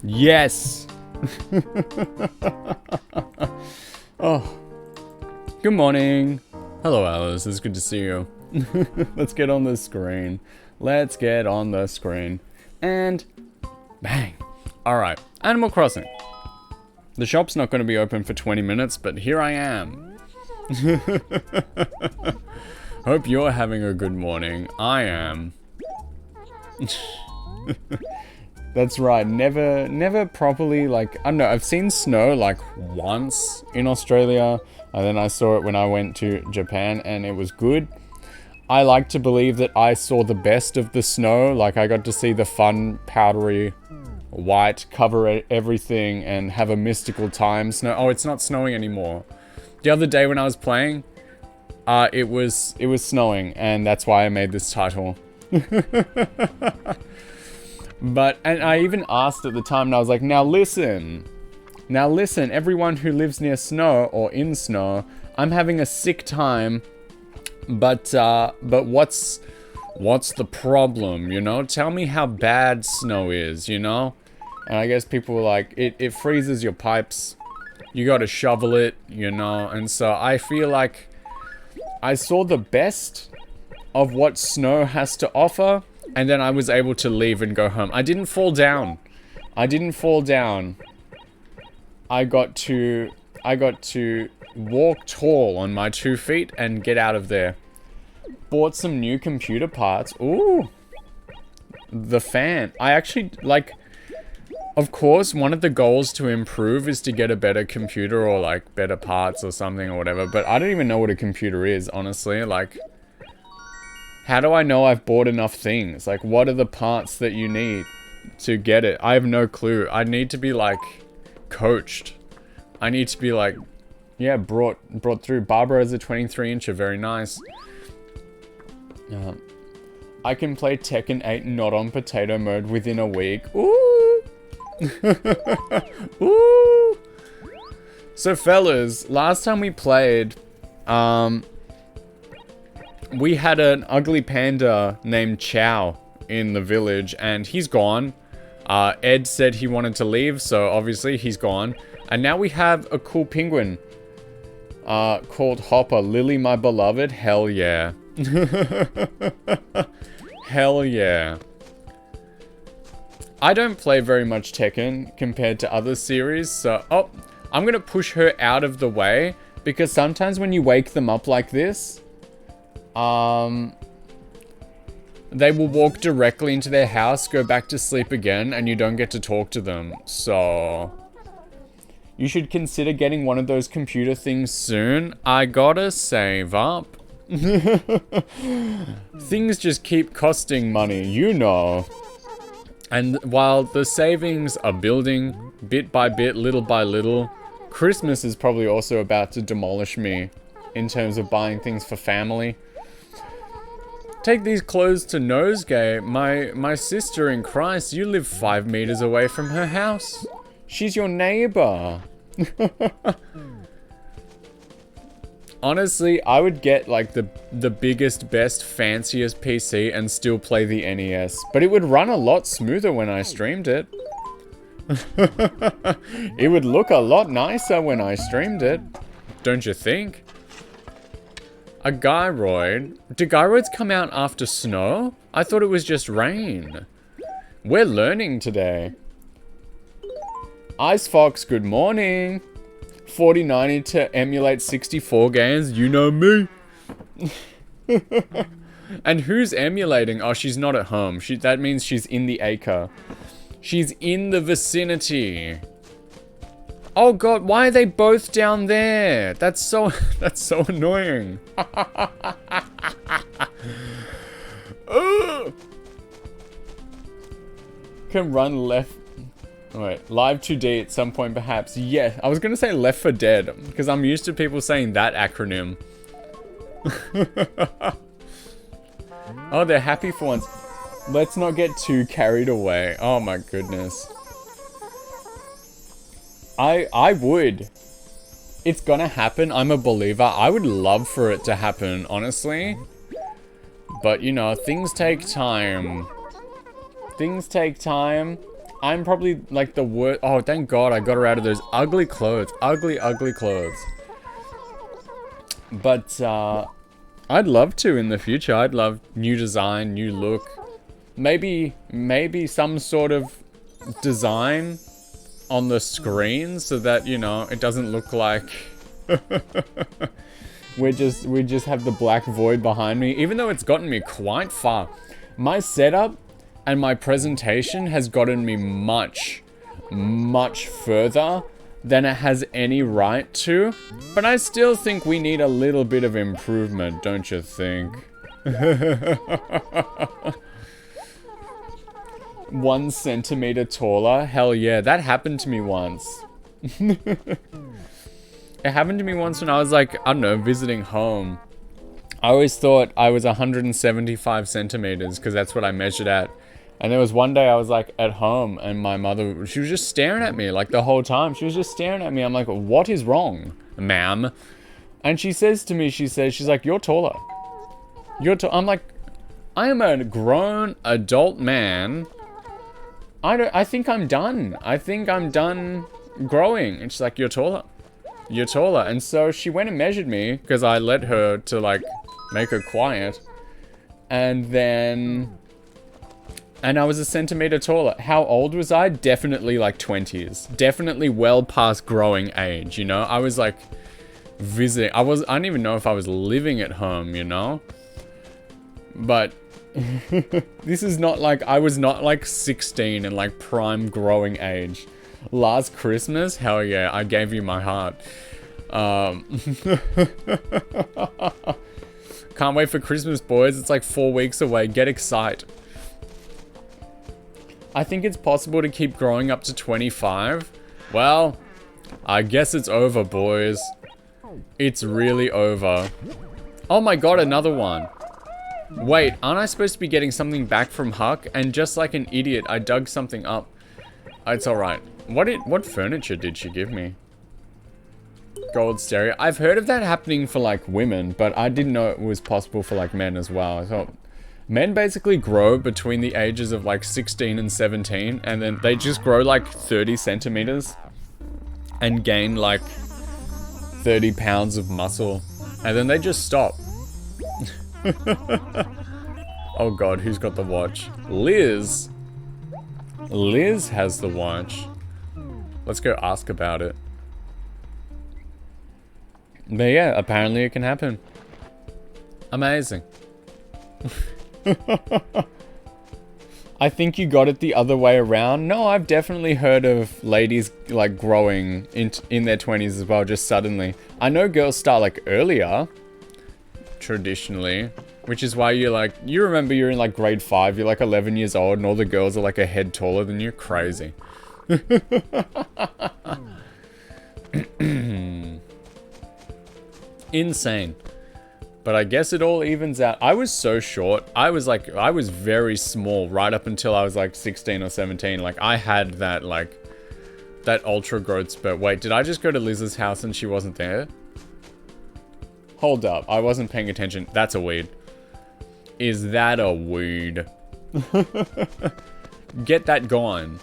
Yes! Oh. Good morning. Hello, Alice. It's good to see you. Let's get on the screen. Let's get on the screen. And bang. Alright. Animal Crossing. The shop's not going to be open for 20 minutes, but here I am. Hope you're having a good morning. I am. That's right. Never properly, like, I don't know, I've seen snow like once in Australia, and then I saw it when I went to Japan, and it was good. I like to believe that I saw the best of the snow. Like, I got to see the fun, powdery white cover everything and have a mystical time. Snow. Oh, it's not snowing anymore. The other day when I was playing, it was snowing, and that's why I made this title. And I even asked at the time, and I was like, now listen, everyone who lives near snow or in snow, I'm having a sick time, but what's the problem, you know? Tell me how bad snow is, you know? And I guess people were like, it freezes your pipes, you gotta shovel it, you know? And so I feel like I saw the best of what snow has to offer, and then I was able to leave and go home. I didn't fall down. I got to walk tall on my 2 feet and get out of there. Bought some new computer parts. Ooh. The fan. I actually, like, of course, one of the goals to improve is to get a better computer or, like, better parts or something or whatever. But I don't even know what a computer is, honestly. Like, how do I know I've bought enough things? Like, what are the parts that you need to get it? I have no clue. I need to be, like, coached. I need to be, like, yeah, brought through. Barbara has a 23-incher. Very nice. I can play Tekken 8 not on potato mode within a week. Ooh! Ooh! So, fellas, last time we played, we had an ugly panda named Chow in the village, and he's gone. Ed said he wanted to leave, so obviously he's gone. And now we have a cool penguin called Hopper. Lily, my beloved. Hell yeah. Hell yeah. I don't play very much Tekken compared to other series, so... Oh, I'm gonna push her out of the way, because sometimes when you wake them up like this... they will walk directly into their house, go back to sleep again, and you don't get to talk to them. So, you should consider getting one of those computer things soon. I gotta save up. Things just keep costing money, you know. And while the savings are building, bit by bit, little by little, Christmas is probably also about to demolish me in terms of buying things for family. Take these clothes to Nosegay. My sister in Christ, you live 5 meters away from her house. She's your neighbor. Honestly, I would get like the biggest, best, fanciest PC and still play the NES. But it would run a lot smoother when I streamed it. It would look a lot nicer when I streamed it. Don't you think? A gyroid? Do gyroids come out after snow? I thought it was just rain. We're learning today. Ice Fox, good morning. 4090 to emulate 64 games, you know me. And who's emulating? Oh, she's not at home. That means she's in the acre. She's in the vicinity. Oh god, why are they both down there? That's so annoying. Can run left. Wait, live 2D at some point perhaps. Yeah, I was gonna say Left 4 Dead, because I'm used to people saying that acronym. Oh, they're happy for once. Let's not get too carried away. Oh my goodness. I would. It's gonna happen, I'm a believer. I would love for it to happen, honestly. But, you know, things take time. Things take time. I'm probably like the worst. Oh, thank God I got her out of those ugly clothes. Ugly, ugly clothes. But, I'd love to in the future. I'd love new design, new look. Maybe some sort of design on the screen so that, you know, it doesn't look like we just have the black void behind me, even though it's gotten me quite far. My setup and my presentation has gotten me much further than it has any right to, but I still think we need a little bit of improvement, don't you think? 1 centimeter taller? Hell yeah, that happened to me once. It happened to me once when I was like, I don't know, visiting home. I always thought I was 175 centimeters because that's what I measured at. And there was one day I was like at home and my mother, she was just staring at me like the whole time. She was just staring at me. I'm like, what is wrong, ma'am? And she says to me, she's like, you're taller. I'm like, I am a grown adult man. I think I'm done. I think I'm done growing. And she's like, you're taller. You're taller. And so she went and measured me because I let her to like make her quiet. And I was a centimeter taller. How old was I? Definitely like 20s. Definitely well past growing age, you know? I was like visiting. I don't even know if I was living at home, you know? But this is not like, I was not like 16 and like prime growing age. Last Christmas, hell yeah, I gave you my heart. Can't wait for Christmas, boys. It's like 4 weeks away. Get excited. I think it's possible to keep growing up to 25. Well, I guess it's over, boys. It's really over. Oh my god, another one. Wait, aren't I supposed to be getting something back from Huck? And just like an idiot, I dug something up. It's alright. What furniture did she give me? Gold stereo. I've heard of that happening for like women, but I didn't know it was possible for like men as well. I thought men basically grow between the ages of like 16 and 17, and then they just grow like 30 centimeters and gain like 30 pounds of muscle, and then they just stop. Oh god, who's got the watch? Liz. Liz has the watch. Let's go ask about it. But yeah, apparently it can happen. Amazing. I think you got it the other way around. No, I've definitely heard of ladies like growing in their 20s as well, just suddenly. I know girls start like earlier, traditionally, which is why you're like, you remember you're in like grade 5, you're like 11 years old and all the girls are like a head taller than you. Crazy. Insane. But I guess it all evens out. I was so short. I was very small right up until I was like 16 or 17. Like I had that ultra growth spurt. Wait, did I just go to Liz's house and she wasn't there? Hold up. I wasn't paying attention. That's a weed. Is that a weed? Get that gone.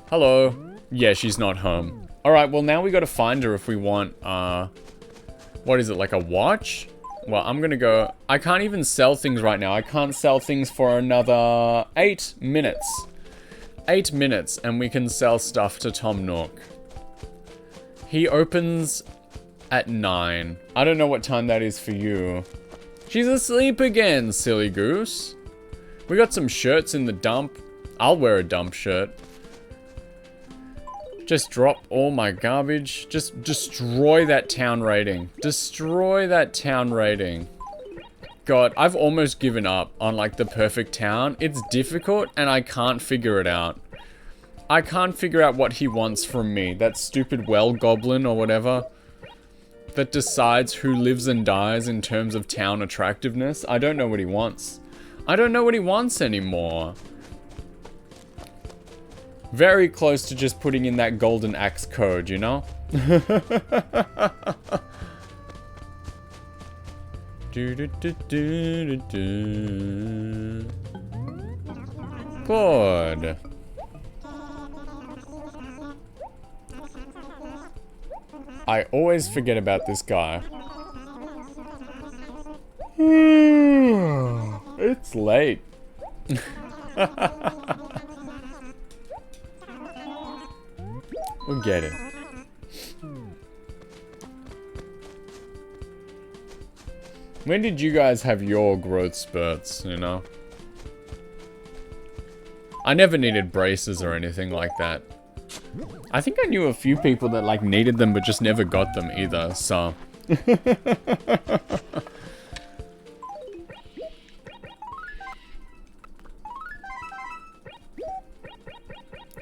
Hello. Yeah, she's not home. Alright, well now we gotta find her if we want, what is it, like a watch? Well, I'm gonna go... I can't even sell things right now. I can't sell things for another 8 minutes. 8 minutes, and we can sell stuff to Tom Nook. He opens at 9. I don't know what time that is for you. She's asleep again, silly goose. We got some shirts in the dump. I'll wear a dump shirt. Just drop all my garbage. Just destroy that town rating. Destroy that town rating. God, I've almost given up on like the perfect town. It's difficult and I can't figure it out. I can't figure out what he wants from me. That stupid well goblin or whatever that decides who lives and dies in terms of town attractiveness. I don't know what he wants. I don't know what he wants anymore. Very close to just putting in that golden axe code, you know? Good. I always forget about this guy. It's late. We'll get it. When did you guys have your growth spurts, you know? I never needed braces or anything like that. I think I knew a few people that like needed them but just never got them either, so.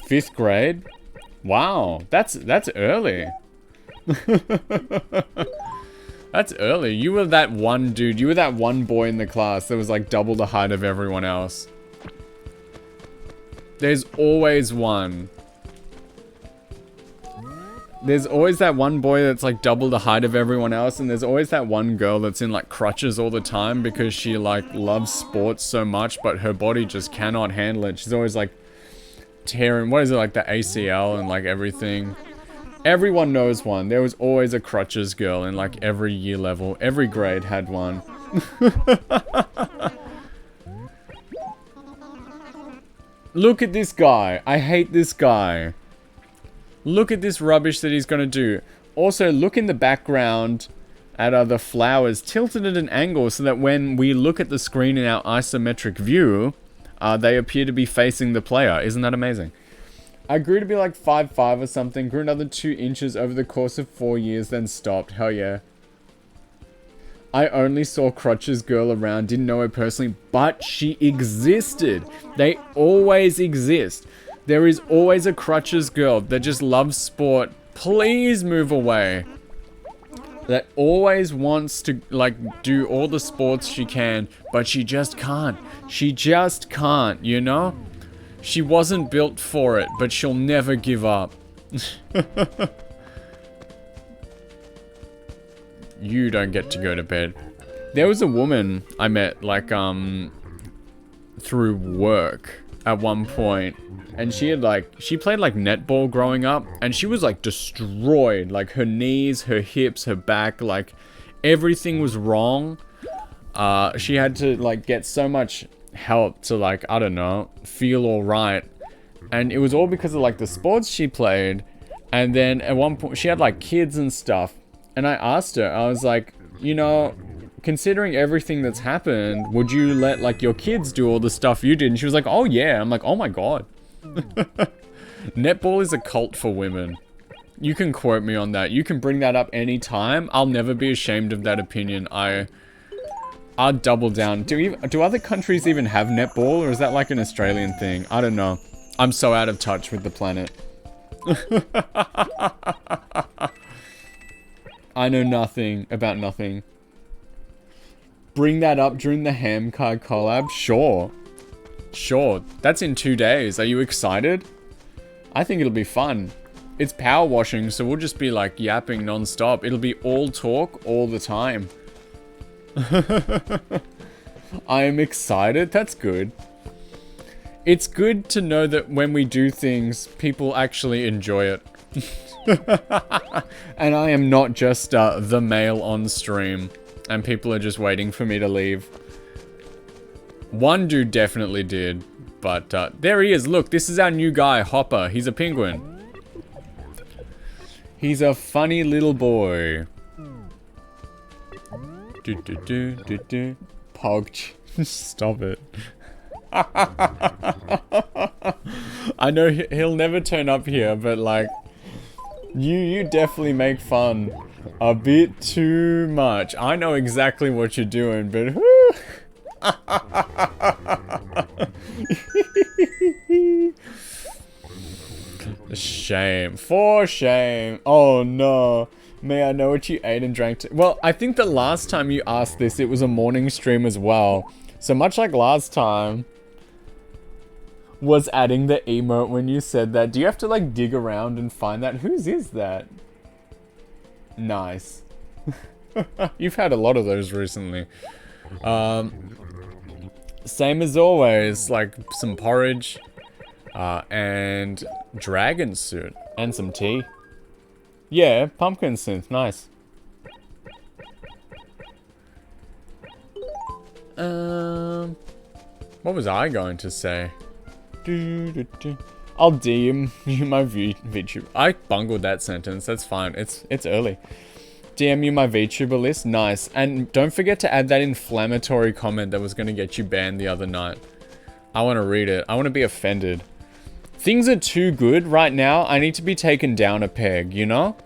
5th grade? Wow, that's early. That's early. You were that one dude, you were that one boy in the class that was like double the height of everyone else. There's always one. There's always that one boy that's like double the height of everyone else, and there's always that one girl that's in like crutches all the time because she like loves sports so much, but her body just cannot handle it. She's always like tearing, what is it, like the ACL and like everything. Everyone knows one. There was always a crutches girl in like every year level. Every grade had one. Look at this guy. I hate this guy. Look at this rubbish that he's gonna do. Also, look in the background at the flowers tilted at an angle so that when we look at the screen in our isometric view, they appear to be facing the player. Isn't that amazing? I grew to be like 5'5" or something, grew another 2 inches over the course of 4 years, then stopped. Hell yeah. I only saw Crutches Girl around, didn't know her personally, but she existed. They always exist. There is always a Crutches Girl that just loves sport. Please move away. That always wants to, like, do all the sports she can, but she just can't. She just can't, you know? She wasn't built for it, but she'll never give up. You don't get to go to bed. There was a woman I met, like, through work at one point, and she had, like, she played, like, netball growing up, and she was, like, destroyed. Like, her knees, her hips, her back, like, everything was wrong. She had to, like, get so much help to, like, I don't know, feel alright. And it was all because of, like, the sports she played. And then at one point, she had, like, kids and stuff. And I asked her, I was like, you know, considering everything that's happened, would you let, like, your kids do all the stuff you did? And she was like, oh yeah. I'm like, oh my god. Netball is a cult for women. You can quote me on that. You can bring that up anytime. I'll never be ashamed of that opinion. I'll double down. Do other countries even have netball, or is that like an Australian thing? I don't know. I'm so out of touch with the planet. I know nothing about nothing. Bring that up during the ham card collab? Sure. Sure. That's in 2 days. Are you excited? I think it'll be fun. It's power washing, so we'll just be like yapping non-stop. It'll be all talk all the time. I am excited. That's good. It's good to know that when we do things, people actually enjoy it. And I am not just the male on stream, and people are just waiting for me to leave. One dude definitely did, but there he is. Look, this is our new guy, Hopper. He's a penguin. He's a funny little boy. Pog. Stop it. I know he'll never turn up here, but like, you definitely make fun a bit too much. I know exactly what you're doing, but whoo. Shame. For shame. Oh no. May I know what you ate and drank? Well, I think the last time you asked this, it was a morning stream as well. So much like last time was adding the emote when you said that. Do you have to like dig around and find that? Whose is that? Nice. You've had a lot of those recently. Same as always, like some porridge, and dragon suit, and some tea. Yeah, pumpkin synth, nice. What was I going to say? I'll DM you my VTuber. I bungled that sentence. That's fine. It's early. DM you my VTuber list. Nice. And don't forget to add that inflammatory comment that was going to get you banned the other night. I want to read it. I want to be offended. Things are too good right now. I need to be taken down a peg, you know?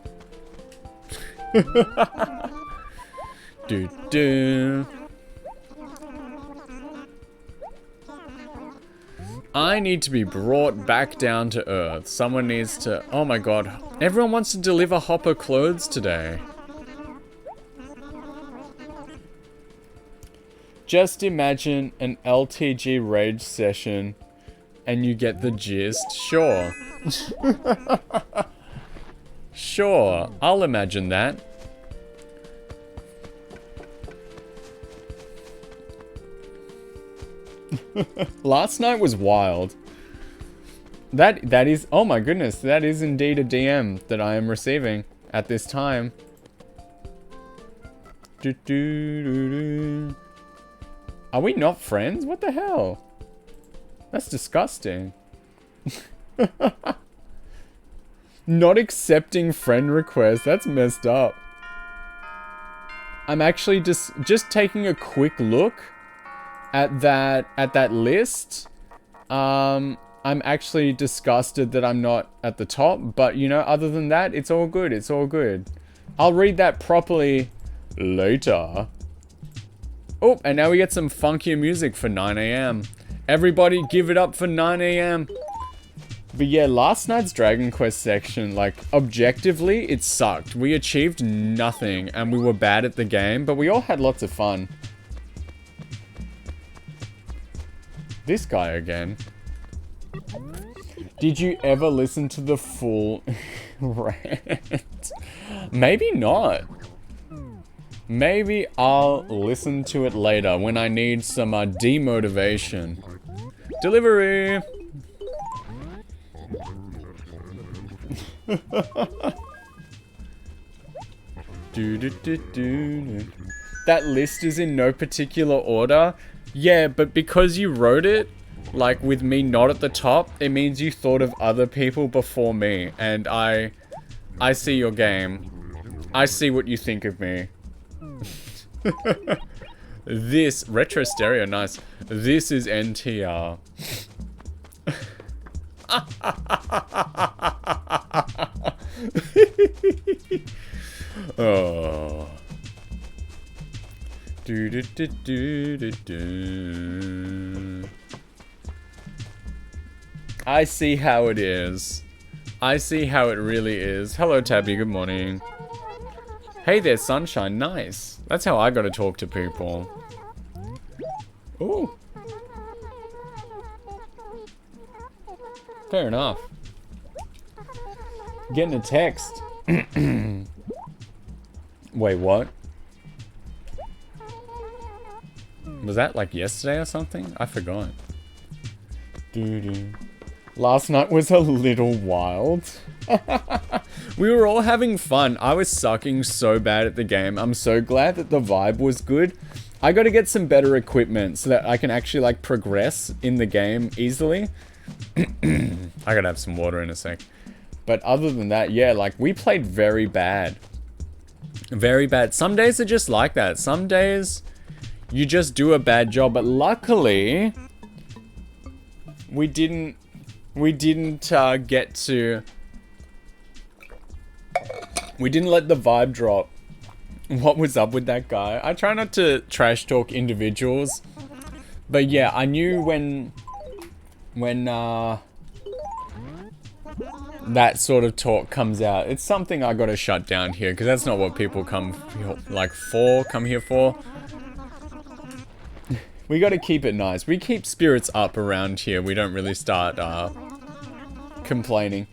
Do. I need to be brought back down to earth. Someone needs to... Oh my god. Everyone wants to deliver Hopper clothes today. Just imagine an LTG rage session and you get the gist. Sure. Sure. I'll imagine that. Last night was wild. That is, oh my goodness, that is indeed a DM that I am receiving at this time. Are we not friends? What the hell? That's disgusting. Not accepting friend requests. That's messed up. I'm actually just taking a quick look at that list. I'm actually disgusted that I'm not at the top, but you know, other than that, it's all good. It's all good. I'll read that properly later. Oh, and now we get some funkier music for 9 AM. Everybody give it up for 9 AM. But yeah, last night's Dragon Quest section, like, objectively, it sucked. We achieved nothing, and we were bad at the game, but we all had lots of fun. This guy again. Did you ever listen to the full rant? Maybe not. Maybe I'll listen to it later when I need some demotivation. Delivery! That list is in no particular order. Yeah, but because you wrote it, like with me not at the top, it means you thought of other people before me. And I see your game. I see what you think of me. This retro stereo, nice. This is NTR. Oh. I see how it is. I see how it really is. Hello, Tabby. Good morning. Hey there, sunshine. Nice. That's how I gotta talk to people. Ooh. Fair enough. Getting a text. Wait, what? Was that like yesterday or something? I forgot. Last night was a little wild. We were all having fun. I was sucking so bad at the game. I'm so glad that the vibe was good. I gotta get some better equipment so that I can actually like progress in the game easily. I gotta have some water in a sec. But other than that, yeah, like we played very bad. Very bad. Some days are just like that. Some days you just do a bad job. But luckily, we didn't get to... We didn't let the vibe drop. What was up with that guy? I try not to trash talk individuals. But yeah, I knew when that sort of talk comes out, it's something I gotta shut down here, because that's not what people come here for. We gotta keep it nice. We keep spirits up around here. We don't really start, complaining.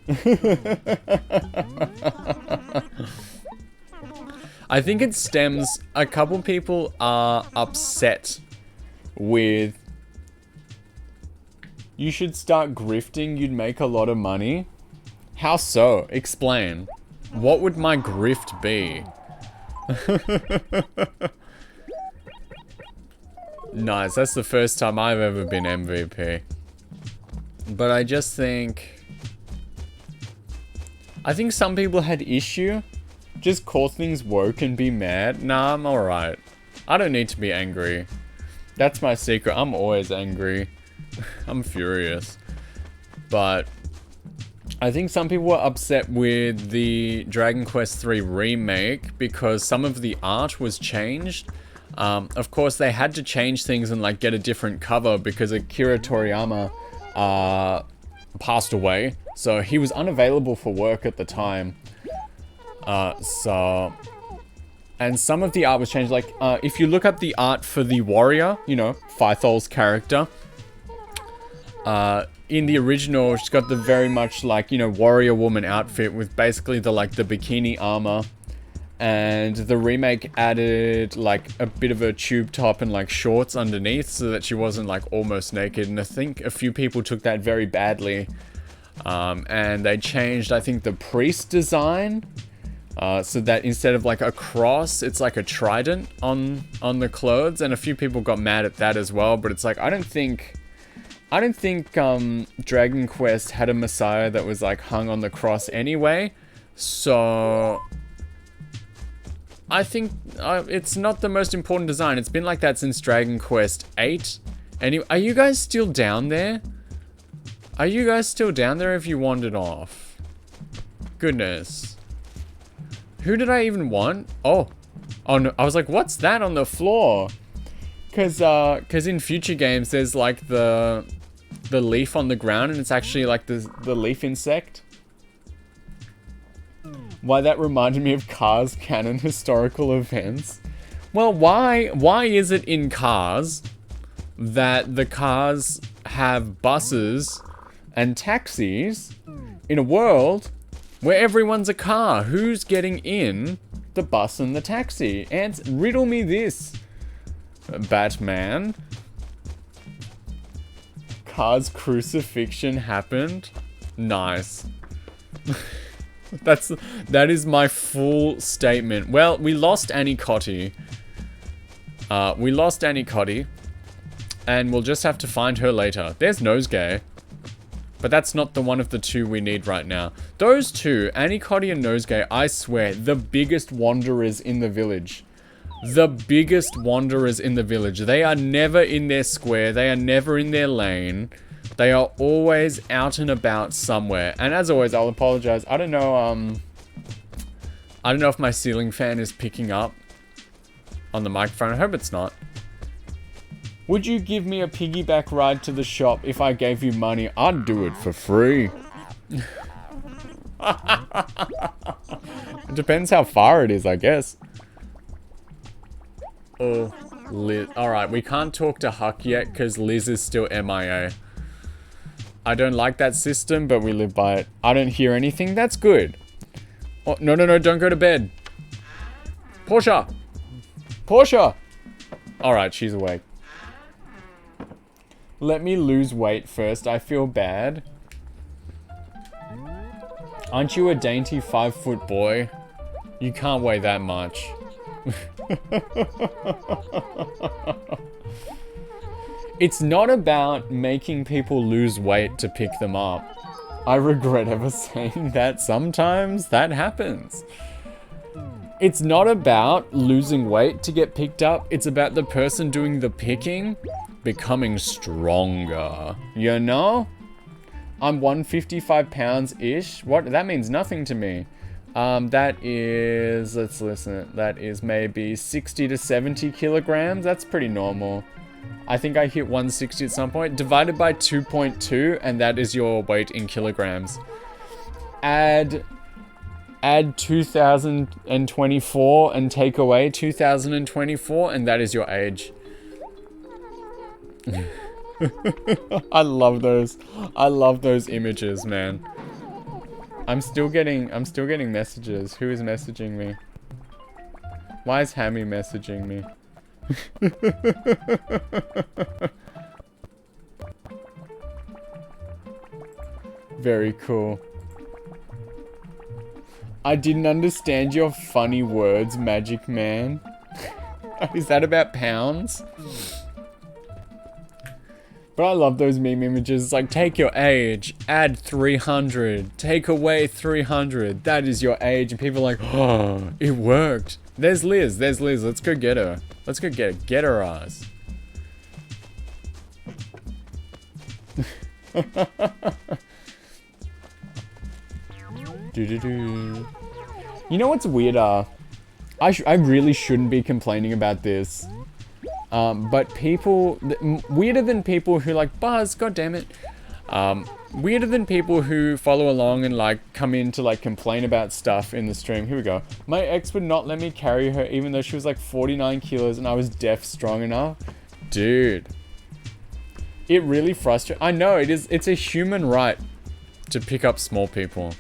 I think it stems... A couple people are upset with You should start grifting, you'd make a lot of money. How so? Explain. What would my grift be? Nice, that's the first time I've ever been MVP. But I just think... I think some people had issue. Just call things woke and be mad. Nah, I'm alright. I don't need to be angry. That's my secret. I'm always angry. I'm furious. But... I think some people were upset with the Dragon Quest III remake because some of the art was changed. Of course, they had to change things and like get a different cover because Akira Toriyama passed away. So he was unavailable for work at the time. And some of the art was changed. Like, if you look up the art for the warrior, you know, Phythol's character, in the original, she's got the very much like, you know, warrior woman outfit with basically the like the bikini armor. And the remake added like a bit of a tube top and like shorts underneath so that she wasn't like almost naked. And I think a few people took that very badly. And they changed, I think, the priest design. So that instead of like a cross, it's like a trident on the clothes. And a few people got mad at that as well. But it's like, I don't think Dragon Quest had a Messiah that was like hung on the cross anyway. So I think it's not the most important design. It's been like that since Dragon Quest 8. Anyway, are you guys still down there? Are you guys still down there if you wandered off? Goodness. Who did I even want? Oh no, I was like, what's that on the floor? Cause in future games there's like the leaf on the ground and it's actually like the leaf insect. Why that reminded me of Cars canon historical events. Well, why is it in Cars that the cars have buses and taxis in a world where everyone's a car? Who's getting in the bus and the taxi? And riddle me this, Batman. Cars crucifixion happened? Nice. That is my full statement. Well, we lost Annie Cotty. And we'll just have to find her later. There's Nosegay. But that's not the one of the two we need right now. Those two, Annie Cotty and Nosegay, I swear, the biggest wanderers in the village. The biggest wanderers in the village. They are never in their square. They are never in their lane. They are always out and about somewhere. And as always, I'll apologize. I don't know if my ceiling fan is picking up on the microphone. I hope it's not. Would you give me a piggyback ride to the shop if I gave you money? I'd do it for free. It depends how far it is, I guess. Oh, Liz. Alright, we can't talk to Huck yet because Liz is still MIA. I don't like that system, but we live by it. I don't hear anything. That's good. Oh, no, don't go to bed. Portia! Alright, she's awake. Let me lose weight first. I feel bad. Aren't you a dainty 5-foot boy? You can't weigh that much. It's not about making people lose weight to pick them up. I regret ever saying that. Sometimes that happens. It's not about losing weight to get picked up. It's about the person doing the picking becoming stronger. You know? I'm 155 pounds-ish. What? That means nothing to me. That is, let's listen, that is maybe 60 to 70 kilograms. That's pretty normal. I think I hit 160 at some point. Divided by 2.2, and that is your weight in kilograms. Add 2024 and take away 2024, and that is your age. I love those images, man. I'm still getting messages. Who is messaging me? Why is Hammy messaging me? Very cool. I didn't understand your funny words, Magic Man. Is that about pounds? But I love those meme images. It's like, take your age, add 300, take away 300. That is your age. And people are like, oh, it worked. There's Liz. There's Liz. Let's go get her. Let's go get her. Get her ass. You know what's weird? I really shouldn't be complaining about this. But people, weirder than people who like, Buzz, god damn it. Weirder than people who follow along and like come in to like complain about stuff in the stream. Here we go. My ex would not let me carry her even though she was like 49 kilos and I was deaf strong enough. Dude. It really frustrates. I know it is. It's a human right to pick up small people.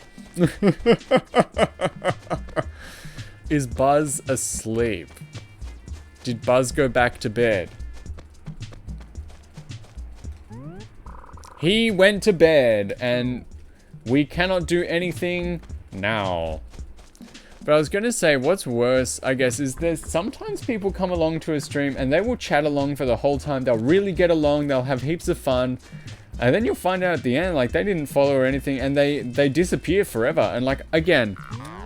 Is Buzz asleep? Did Buzz go back to bed? He went to bed and we cannot do anything now. But I was gonna say, what's worse, I guess, is there's sometimes people come along to a stream and they will chat along for the whole time. They'll really get along, they'll have heaps of fun. And then you'll find out at the end, like, they didn't follow or anything and they disappear forever. And like, again,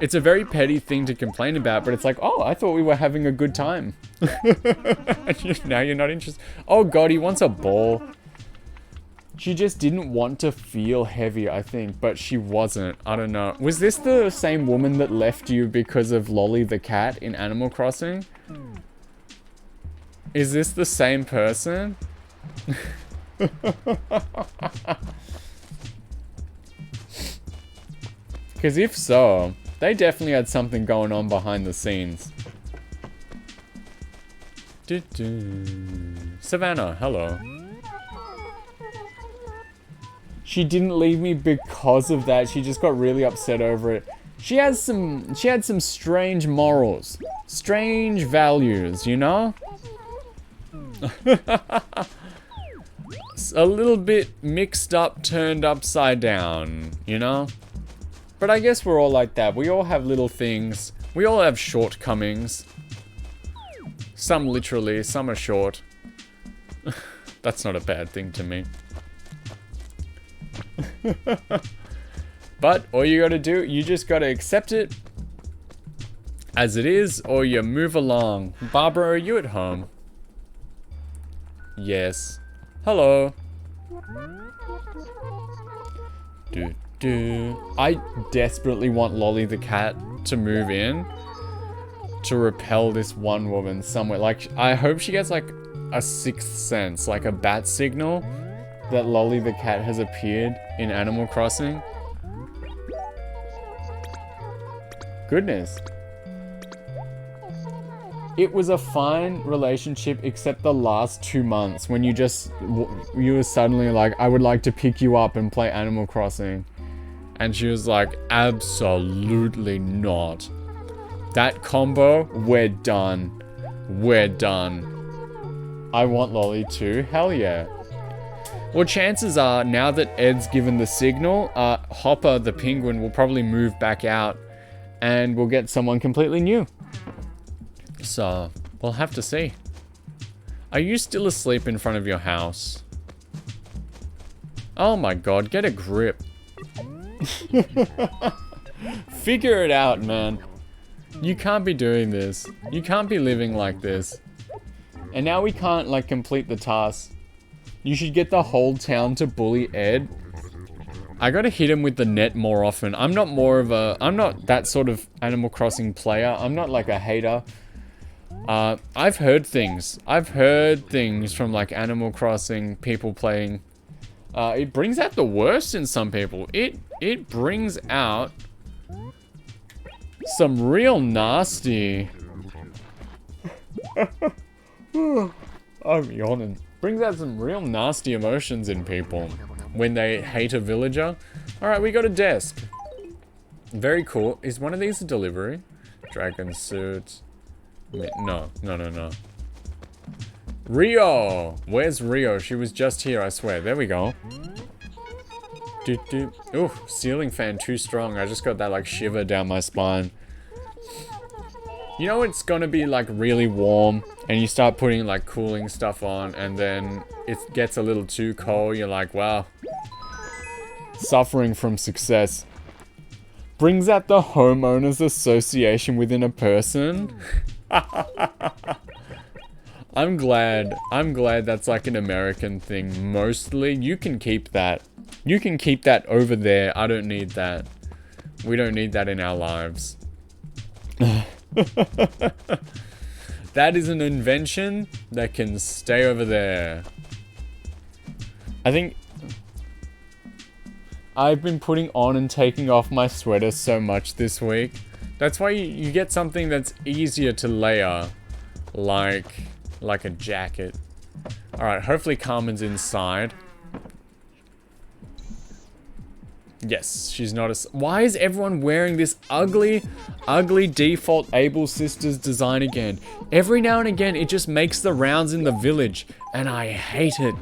it's a very petty thing to complain about, but it's like, oh, I thought we were having a good time. Now you're not interested. Oh god, he wants a ball. She just didn't want to feel heavy, I think, but she wasn't. I don't know. Was this the same woman that left you because of Lolly the cat in Animal Crossing? Is this the same person? Because if so, they definitely had something going on behind the scenes. Savannah, hello. She didn't leave me because of that. She just got really upset over it. She had some strange morals. Strange values, you know? A little bit mixed up, turned upside down, you know? But I guess we're all like that. We all have little things. We all have shortcomings. Some literally, some are short. That's not a bad thing to me. But all you gotta do, you just gotta accept it as it is, or you move along. Barbara, are you at home? Yes. Hello. I desperately want Lolly the cat to move in to repel this one woman somewhere. Like, I hope she gets like a sixth sense, like a bat signal that Lolly the cat has appeared in Animal Crossing. Goodness. It was a fine relationship except the last 2 months when you were suddenly like, I would like to pick you up and play Animal Crossing. And she was like, absolutely not. That combo, we're done. We're done. I want Lolly too. Hell yeah. Well, chances are, now that Ed's given the signal, Hopper the penguin will probably move back out and we'll get someone completely new. So, we'll have to see. Are you still asleep in front of your house? Oh my god, get a grip. Figure it out, man. You can't be doing this. You can't be living like this. And now we can't, like, complete the task. You should get the whole town to bully Ed. I gotta hit him with the net more often. I'm not that sort of Animal Crossing player. I'm not like a hater. I've heard things. I've heard things from like Animal Crossing people playing. It brings out the worst in some people. It brings out some real nasty. I'm yawning. Brings out some real nasty emotions in people when they hate a villager. Alright, we got a desk. Very cool. Is one of these a delivery? Dragon suit. No. Rio! Where's Rio? She was just here, I swear. There we go. Ooh, ceiling fan too strong. I just got that like shiver down my spine. You know it's gonna be like really warm and you start putting like cooling stuff on and then it gets a little too cold. You're like, wow. Suffering from success. Brings out the homeowners association within a person. I'm glad that's like an American thing mostly. You can keep that. You can keep that over there. I don't need that. We don't need that in our lives. That is an invention that can stay over there. I think I've been putting on and taking off my sweater so much this week. That's why you get something that's easier to layer, like a jacket. Alright, hopefully Carmen's inside. Yes, she's not a... Why is everyone wearing this ugly default Able Sisters design again? Every now and again, it just makes the rounds in the village, and I hate it.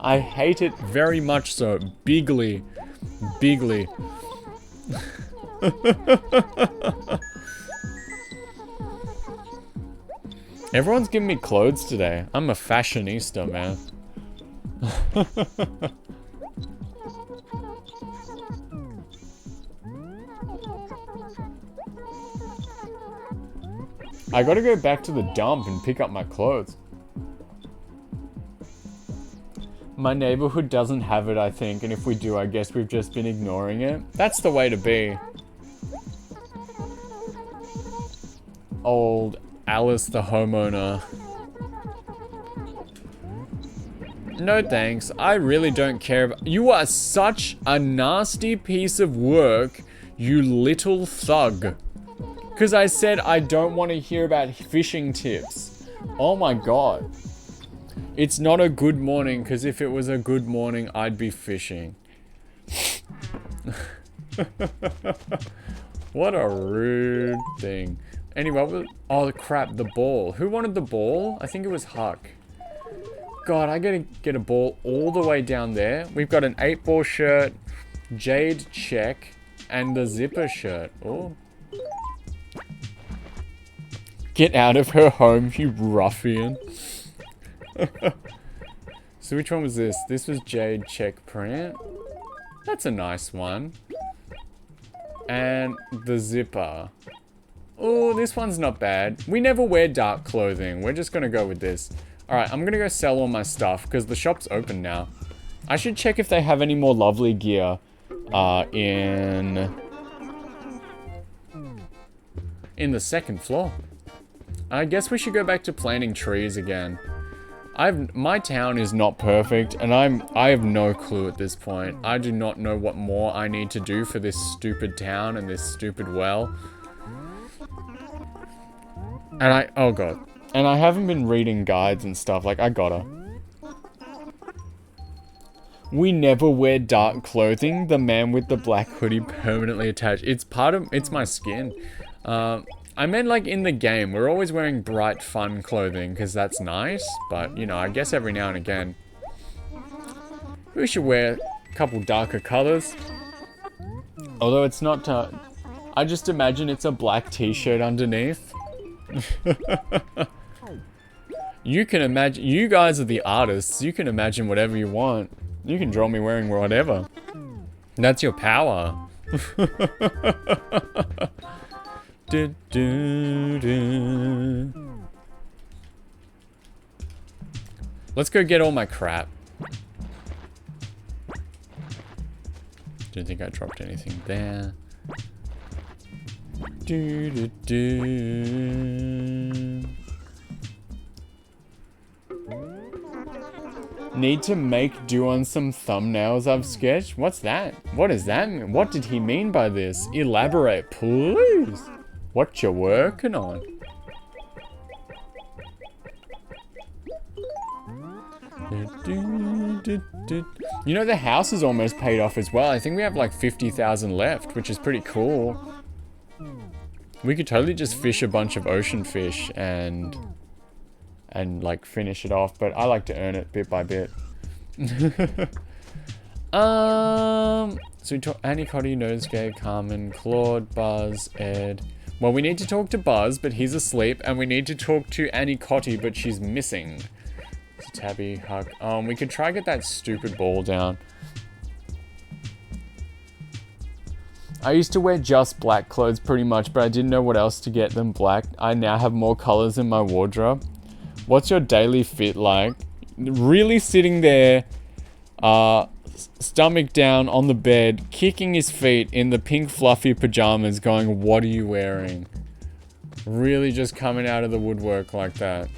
I hate it very much so. Bigly. Everyone's giving me clothes today. I'm a fashionista, man. I gotta go back to the dump and pick up my clothes. My neighborhood doesn't have it, I think, and if we do, I guess we've just been ignoring it. That's the way to be. Old Alice the homeowner. No thanks, I really don't care about... You are such a nasty piece of work, you little thug. Because I said I don't want to hear about fishing tips. Oh my god. It's not a good morning, because if it was a good morning, I'd be fishing. What a rude thing. Anyway, oh crap, the ball. Who wanted the ball? I think it was Huck. God, I gotta get a ball all the way down there. We've got an 8-ball shirt, Jade check, and the zipper shirt. Oh. Get out of her home, you ruffian. So which one was this? This was Jade check print. That's a nice one. And the zipper. Oh, this one's not bad. We never wear dark clothing. We're just gonna go with this. Alright, I'm gonna go sell all my stuff because the shop's open now. I should check if they have any more lovely gear in the second floor. I guess we should go back to planting trees again. My town is not perfect, and I have no clue at this point. I do not know what more I need to do for this stupid town and this stupid well. And oh god. And I haven't been reading guides and stuff, like I gotta. We never wear dark clothing, the man with the black hoodie permanently attached. It's my skin. I meant like in the game, we're always wearing bright, fun clothing because that's nice. But, you know, I guess every now and again, we should wear a couple darker colors. Although it's not, I just imagine it's a black t-shirt underneath. You can imagine, you guys are the artists. You can imagine whatever you want. You can draw me wearing whatever. That's your power. Do, do, do. Let's go get all my crap. Don't think I dropped anything there. Do, do, do. Need to make do on some thumbnails I've sketched? What's that? What does that mean? What did he mean by this? Elaborate, please. What you working on? You know, the house is almost paid off as well. I think we have like 50,000 left, which is pretty cool. We could totally just fish a bunch of ocean fish and like finish it off, but I like to earn it bit by bit. So we talk Annie, Cotty, Nosegay, Carmen, Claude, Buzz, Ed. Well, we need to talk to Buzz, but he's asleep, and we need to talk to Annie Cotty, but she's missing. So Tabby, Huck. We could try get that stupid ball down. I used to wear just black clothes pretty much, but I didn't know what else to get than black. I now have more colors in my wardrobe. What's your daily fit like? Really sitting there, stomach down on the bed, kicking his feet in the pink fluffy pajamas going, what are you wearing? Really just coming out of the woodwork like that.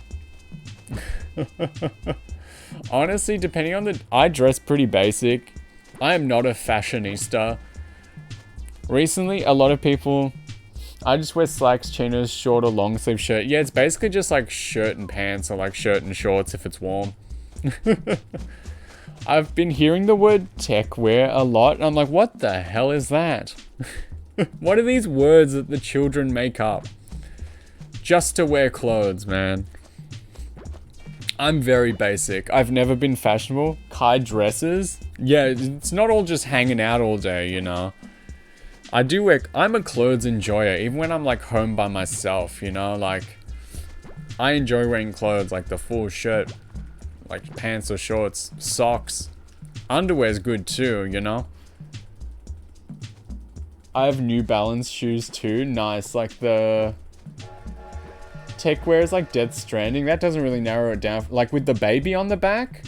Honestly, depending on I dress pretty basic. I am not a fashionista. Recently, a lot of people, I just wear slacks, chinos, short or long sleeve shirt. Yeah, it's basically just like shirt and pants or like shirt and shorts if it's warm. I've been hearing the word tech wear a lot, and I'm like, what the hell is that? What are these words that the children make up? Just to wear clothes, man. I'm very basic. I've never been fashionable. Kai dresses. Yeah, it's not all just hanging out all day, you know. I do wear, I'm a clothes enjoyer, even when I'm like home by myself, you know, like I enjoy wearing clothes, like the full shirt, like pants or shorts, socks, underwear's good too, you know. I have New Balance shoes too, nice, like the tech wear is like Death Stranding, that doesn't really narrow it down, like with the baby on the back,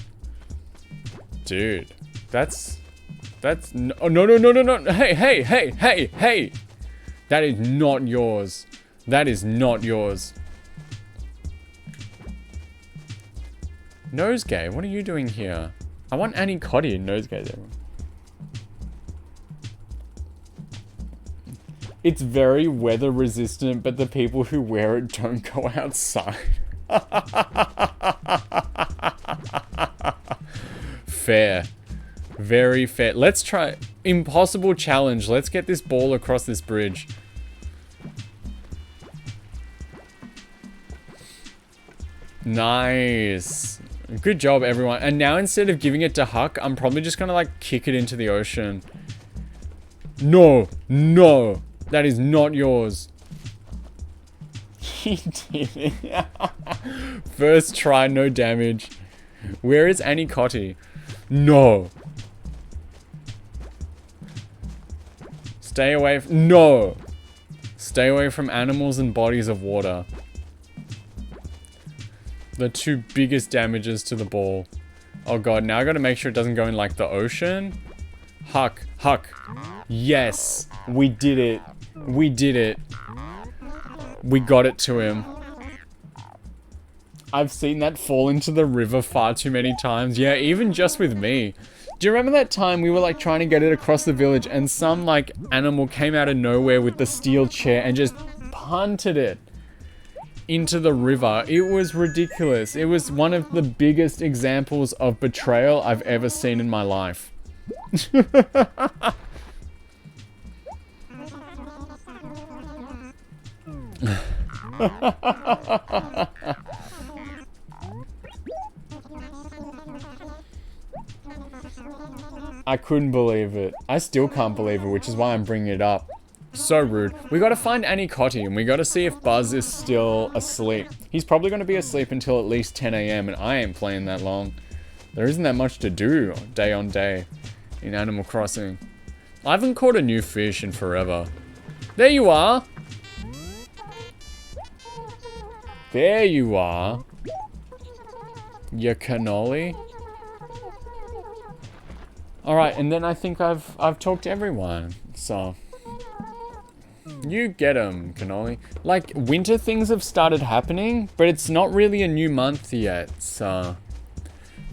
dude, that's no, hey. That is not yours. That is not yours. Nosegay, what are you doing here? I want Annie Cotty and Nosegay there. It's very weather resistant, but the people who wear it don't go outside. Fair. Very fair. Let's try. Impossible challenge. Let's get this ball across this bridge. Nice. Good job, everyone. And now instead of giving it to Huck, I'm probably just gonna like kick it into the ocean. No. No. That is not yours. He did it. First try, no damage. Where is Annie Cotty? No. Stay away from... No! Stay away from animals and bodies of water. The two biggest damages to the ball. Oh god, now I gotta make sure it doesn't go in like the ocean. Huck. Huck. Yes! We did it. We did it. We got it to him. I've seen that fall into the river far too many times. Yeah, even just with me. Do you remember that time we were like trying to get it across the village and some like animal came out of nowhere with the steel chair and just punted it into the river? It was ridiculous. It was one of the biggest examples of betrayal I've ever seen in my life. I couldn't believe it. I still can't believe it, which is why I'm bringing it up. So rude. We gotta find Annie Cotty, and we gotta see if Buzz is still asleep. He's probably gonna be asleep until at least 10 AM, and I ain't playing that long. There isn't that much to do day on day in Animal Crossing. I haven't caught a new fish in forever. There you are! There you are! You cannoli. Alright, and then I think I've talked to everyone, so... You get 'em, cannoli. Like, winter things have started happening, but it's not really a new month yet, so...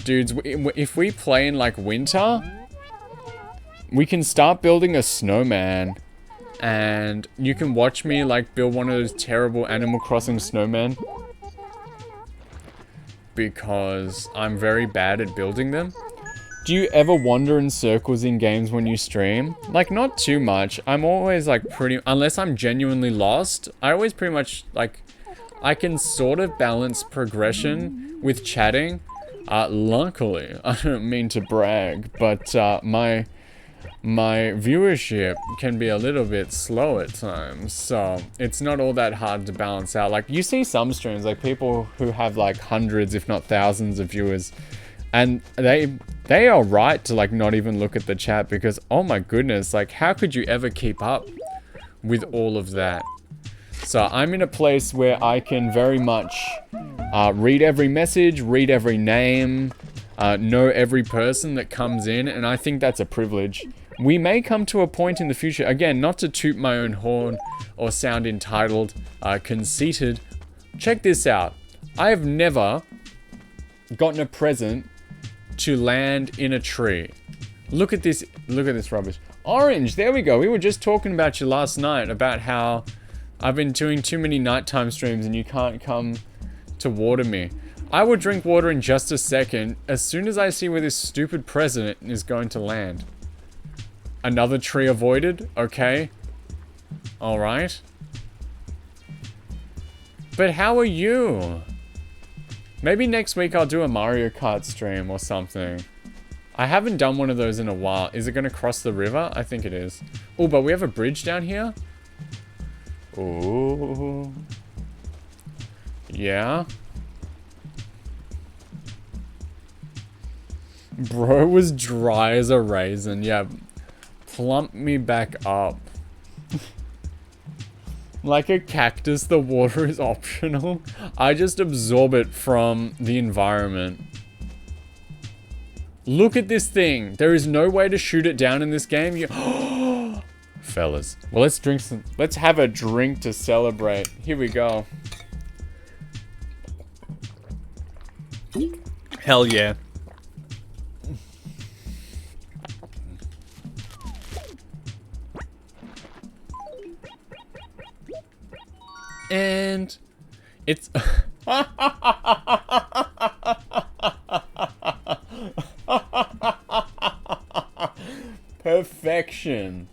Dudes, if we play in, like, winter, we can start building a snowman, and you can watch me, like, build one of those terrible Animal Crossing snowmen. Because I'm very bad at building them. Do you ever wander in circles in games when you stream? Like, not too much. I'm always, like, unless I'm genuinely lost, I always pretty much, like, I can sort of balance progression with chatting, Luckily, I don't mean to brag, but my viewership can be a little bit slow at times, so it's not all that hard to balance out. Like, you see some streams, like people who have like hundreds, if not thousands of viewers, and they are right to like not even look at the chat because, oh my goodness, like how could you ever keep up with all of that? So I'm in a place where I can very much read every message, read every name, know every person that comes in, and I think that's a privilege. We may come to a point in the future, again, not to toot my own horn or sound entitled, conceited. Check this out. I have never gotten a present to land in a tree. Look at this rubbish. Orange, there we go. We were just talking about you last night about how I've been doing too many nighttime streams and you can't come to water me. I will drink water in just a second as soon as I see where this stupid president is going to land. Another tree avoided? Okay. Alright. But how are you? Maybe next week I'll do a Mario Kart stream or something. I haven't done one of those in a while. Is it going to cross the river? I think it is. Oh, but we have a bridge down here? Ooh. Yeah. Bro was dry as a raisin. Yeah. Plump me back up. Like a cactus, the water is optional. I just absorb it from the environment. Look at this thing. There is no way to shoot it down in this game. Fellas. Well, let's drink some. Let's have a drink to celebrate. Here we go. Hell yeah. And it's perfection.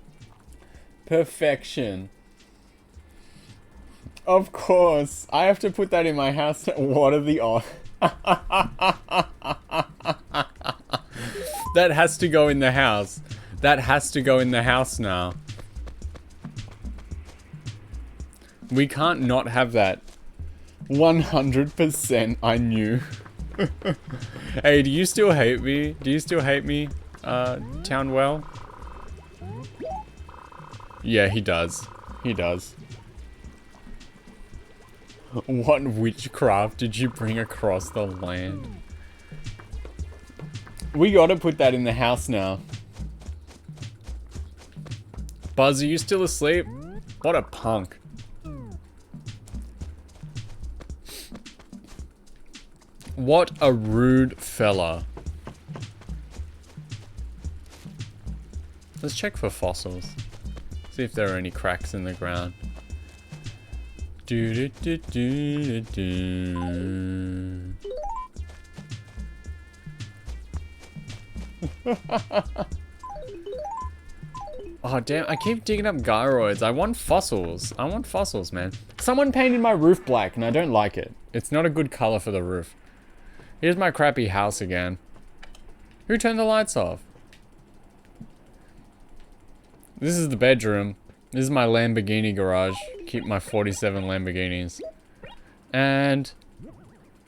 Perfection. Of course. I have to put that in my house. What are the odds? That has to go in the house. That has to go in the house now. We can't not have that. 100% I knew. Hey, do you still hate me? Do you still hate me, Townwell? Yeah, he does. He does. What witchcraft did you bring across the land? We gotta put that in the house now. Buzz, are you still asleep? What a punk. What a rude fella. Let's check for fossils. See if there are any cracks in the ground. Do, do, do, do, do, do. Oh damn, I keep digging up gyroids. I want fossils. I want fossils, man. Someone painted my roof black and I don't like it. It's not a good color for the roof. Here's my crappy house again. Who turned the lights off? This is the bedroom. This is my Lamborghini garage. Keep my 47 Lamborghinis. And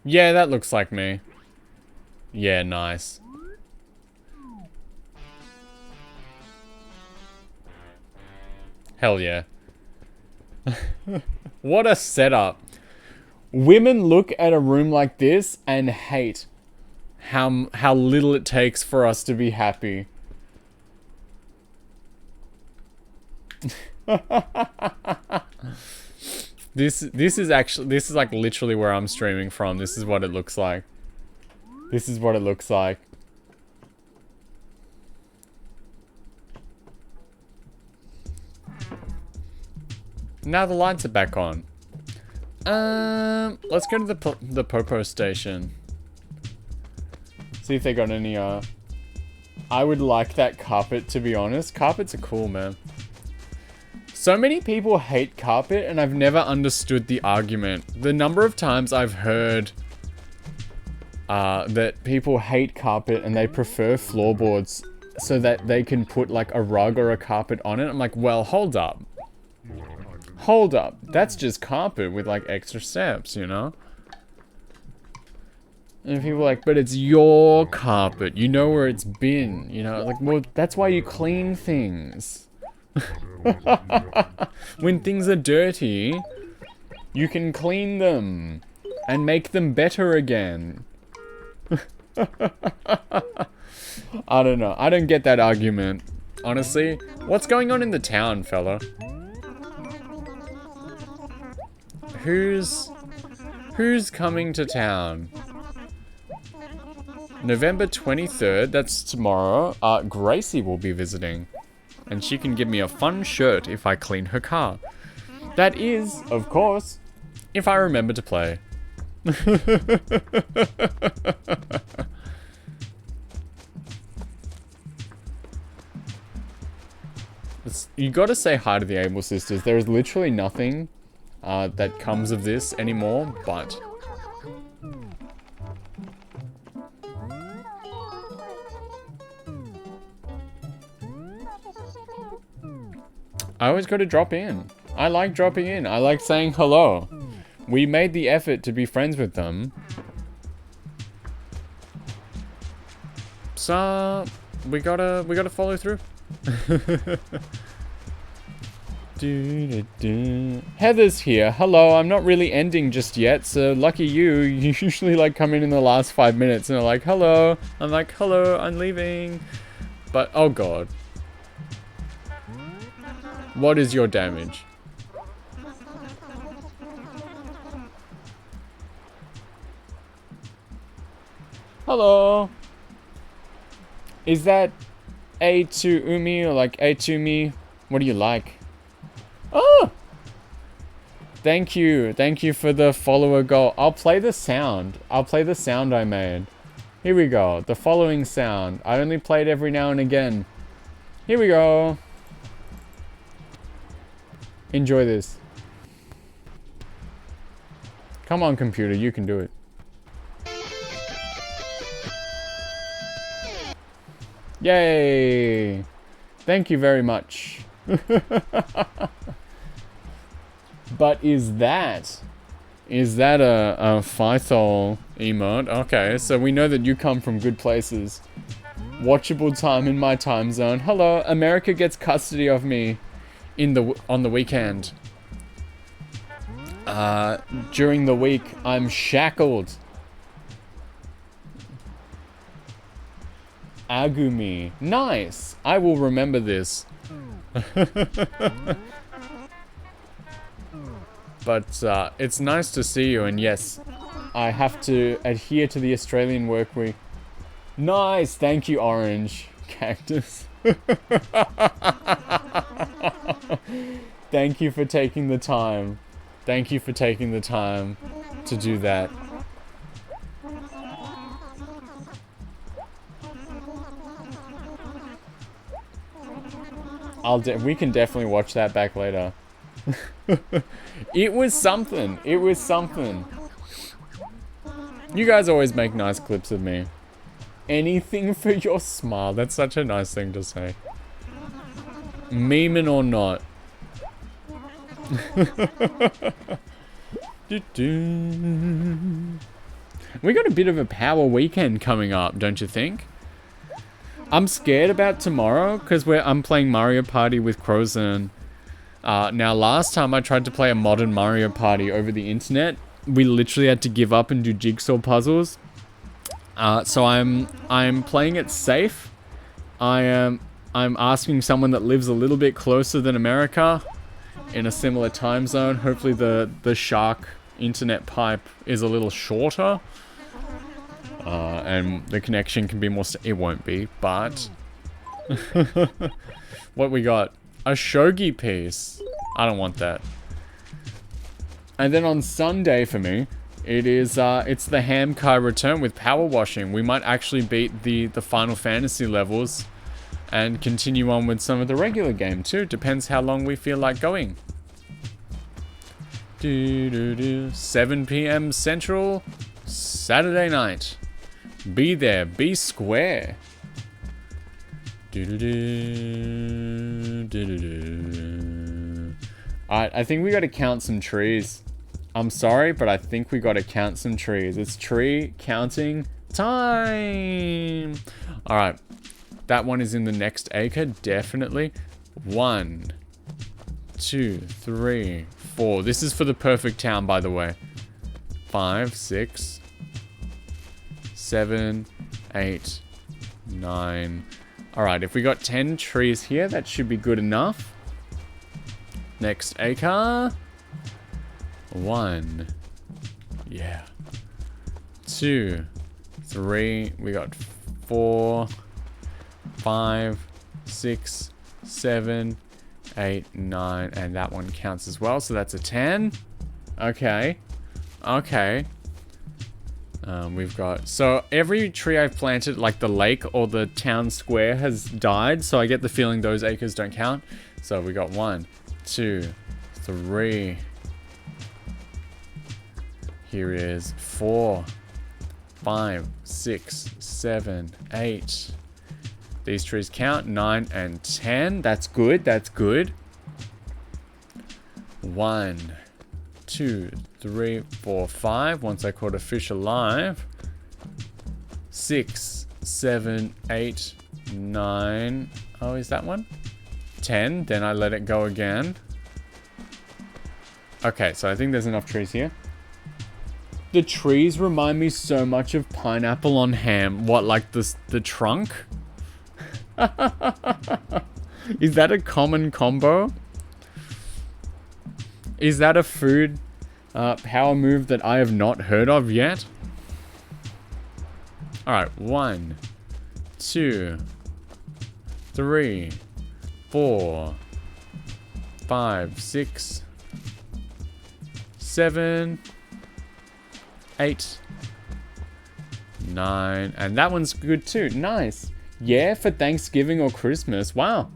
yeah, that looks like me. Yeah, nice. Hell yeah. What a setup. Women look at a room like this and hate how little it takes for us to be happy. This is like literally where I'm streaming from. This is what it looks like. This is what it looks like. Now the lights are back on. Let's go to the Popo station. See if they got any, I would like that carpet, to be honest. Carpets are cool, man. So many people hate carpet, and I've never understood the argument. The number of times I've heard that people hate carpet and they prefer floorboards so that they can put like a rug or a carpet on it. I'm like, well, hold up. Hold up. That's just carpet with like extra steps, you know? And people are like, but it's your carpet. You know where it's been, you know? Like, well, that's why you clean things. When things are dirty, you can clean them and make them better again. I don't know. I don't get that argument. Honestly, what's going on in the town, fella? Who's coming to town? November 23rd, that's tomorrow. Gracie will be visiting. And she can give me a fun shirt if I clean her car. That is, of course, if I remember to play. You gotta say hi to the Able Sisters. There is literally nothing that comes of this anymore, but... I always gotta drop in. I like dropping in. I like saying hello. We made the effort to be friends with them. So, we gotta follow through. Heather's here. Hello, I'm not really ending just yet, so lucky you. You usually like come in the last 5 minutes and are like, hello. I'm like, hello, I'm leaving. But, oh god. What is your damage? Hello. Is that A2 Umi or like A2 me? What do you like? Oh! Thank you. Thank you for the follower goal. I'll play the sound. I'll play the sound I made. Here we go. The following sound. I only play it every now and again. Here we go. Enjoy this. Come on, computer. You can do it. Yay! Thank you very much. But is that a Phythol emote? Okay, so we know that you come from good places. Watchable time in my time zone. Hello, America gets custody of me on the weekend. During the week, I'm shackled. Agumi. Nice. I will remember this. But it's nice to see you, and yes, I have to adhere to the Australian work week. Nice. Thank you, Orange Cactus. Thank you for taking the time. Thank you for taking the time to do that. We can definitely watch that back later. It was something. It was something. You guys always make nice clips of me. Anything for your smile. That's such a nice thing to say. Memeing or not. We got a bit of a power weekend coming up, don't you think? I'm scared about tomorrow because I'm playing Mario Party with Crozan. Now, last time I tried to play a modern Mario Party over the internet, we literally had to give up and do jigsaw puzzles. So I'm playing it safe. I'm asking someone that lives a little bit closer than America, in a similar time zone. Hopefully the shark internet pipe is a little shorter. And the connection can be more... It won't be, but... What we got? A shogi piece. I don't want that. And then on Sunday for me, it's the Hamkai return with power washing. We might actually beat the Final Fantasy levels and continue on with some of the regular game too. Depends how long we feel like going. 7 p.m. Central, Saturday night. Be there. Be square. Alright, I think we gotta count some trees. I'm sorry, but I think we gotta count some trees. It's tree counting time! Alright. That one is in the next acre, definitely. 1, 2, 3, 4. This is for the perfect town, by the way. 5, 6, 7, 8, 9. Alright, if we got 10 trees here, that should be good enough. Next acre. 1. Yeah. 2, 3. We got 4, 5, 6, 7, 8, 9. And that one counts as well. So that's a 10. Okay. Okay. We've got... So every tree I've planted, like the lake or the town square, has died. So I get the feeling those acres don't count. So we got 1, 2, 3. Here is 4, 5, 6, 7, 8. These trees count. 9 and 10. That's good. That's good. 1, 2, 3, 4, 5. Once I caught a fish alive. 6, 7, 8, 9. Oh, is that one? 10. Then I let it go again. Okay, so I think there's enough trees here. The trees remind me so much of pineapple on ham. What, like the trunk? Is that a common combo? Is that a food power move that I have not heard of yet? Alright, 1, 2, 3, 4, 5, 6, 7, 8, 9, and that one's good too. Nice. Yeah, for Thanksgiving or Christmas. Wow.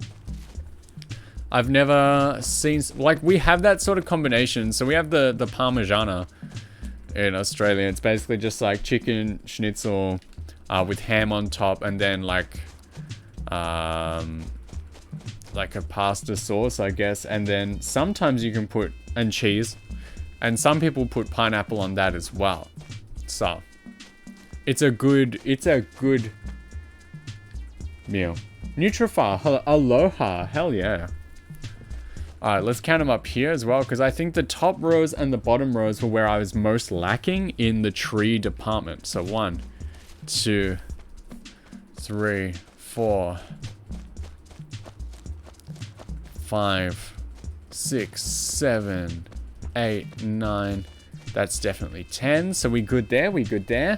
I've never seen... Like, we have that sort of combination. So we have the Parmigiana in Australia. It's basically just like chicken schnitzel with ham on top. And then like a pasta sauce, I guess. And then sometimes you can put... And cheese. And some people put pineapple on that as well. So... It's a good meal. Nutrify, aloha, hell yeah. Alright, let's count them up here as well, because I think the top rows and the bottom rows were where I was most lacking in the tree department. So 1, 2, 3, 4, 5, 6, 7, 8, 9. That's definitely 10. So we good there, we good there.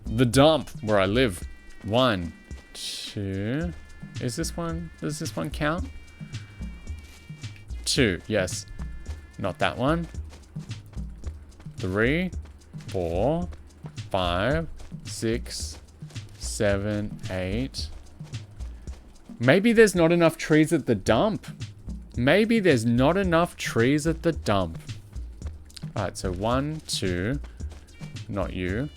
The dump, where I live. 1, 2. Is this one? Does this one count? 2, yes. Not that one. 3, 4, 5, 6, 7, 8. Maybe there's not enough trees at the dump. Maybe there's not enough trees at the dump. Alright, so 1, 2. Not you.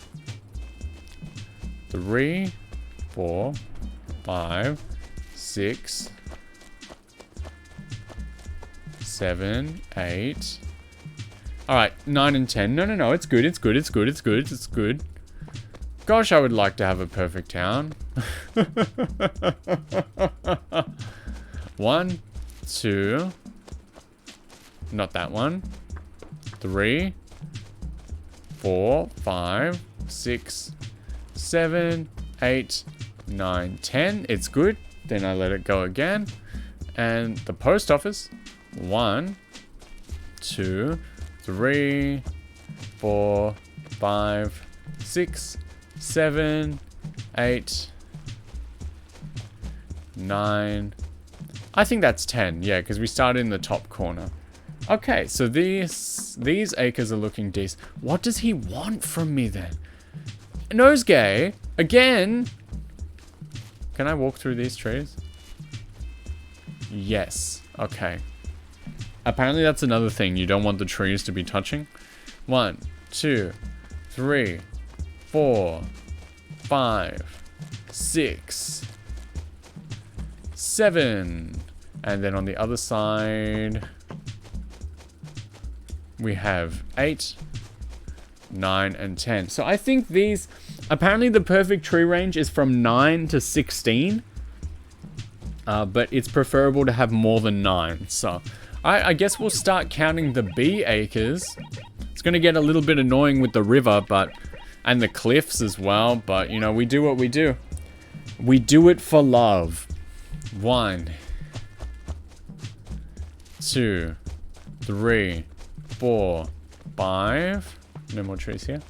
3, 4, 5, 6, 7, 8. Alright, 9 and 10. No, it's good, it's good, it's good, it's good, it's good. Gosh, I would like to have a perfect town. 1, 2. Not that one. 3, 4, 5, 6, 7, 8, 9, 10. It's good. Then I let it go again. And the post office. 1, 2, 3, 4, 5, 6, 7, 8, 9. I think that's 10. Yeah, because we started in the top corner. Okay, so these acres are looking decent. What does he want from me then? Nosegay? Again? Can I walk through these trees? Yes. Okay. Apparently that's another thing. You don't want the trees to be touching. 1, 2, 3, 4, 5, 6, 7. And then on the other side, we have 8, 9, and 10. So I think these, apparently the perfect tree range is from 9 to 16. But it's preferable to have more than 9. So I guess we'll start counting the bee acres. It's going to get a little bit annoying with the river, and the cliffs as well. But, you know, we do what we do. We do it for love. 1, 2, 3, 4, 5. No more trees here.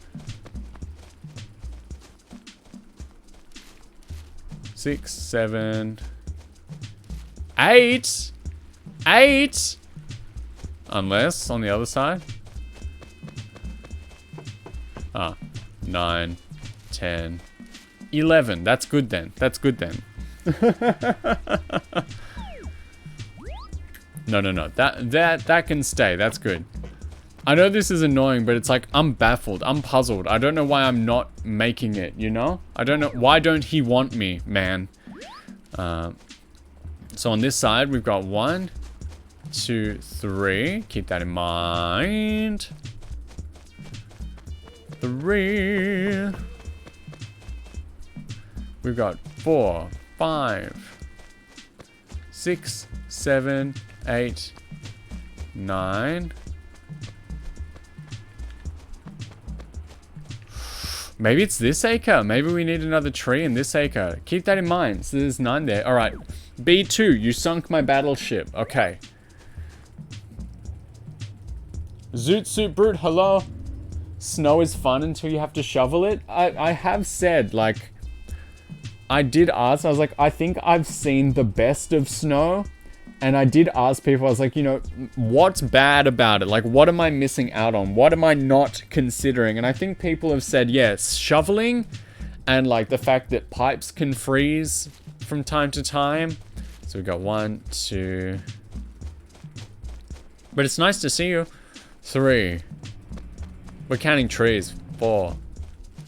6, 7, 8. 8. Unless on the other side. 9, 10, 11. That's good then. That's good then. No. That can stay. That's good. I know this is annoying, but it's like, I'm baffled. I'm puzzled. I don't know why I'm not making it, you know? I don't know. Why don't he want me, man? So on this side, we've got 1, 2, 3. Keep that in mind. 3. We've got 4, 5, 6, 7, 8, 9. Maybe it's this acre. Maybe we need another tree in this acre. Keep that in mind. So there's 9 there. All right. B2, you sunk my battleship. Okay. Zoot Suit Brute, hello. Snow is fun until you have to shovel it. I have said, like, I did ask, I was like, I think I've seen the best of snow. And I did ask people, I was like, you know, what's bad about it? Like, what am I missing out on? What am I not considering? And I think people have said, yes, shoveling and like the fact that pipes can freeze from time to time. So we've got 1, 2. But it's nice to see you. 3. We're counting trees. 4,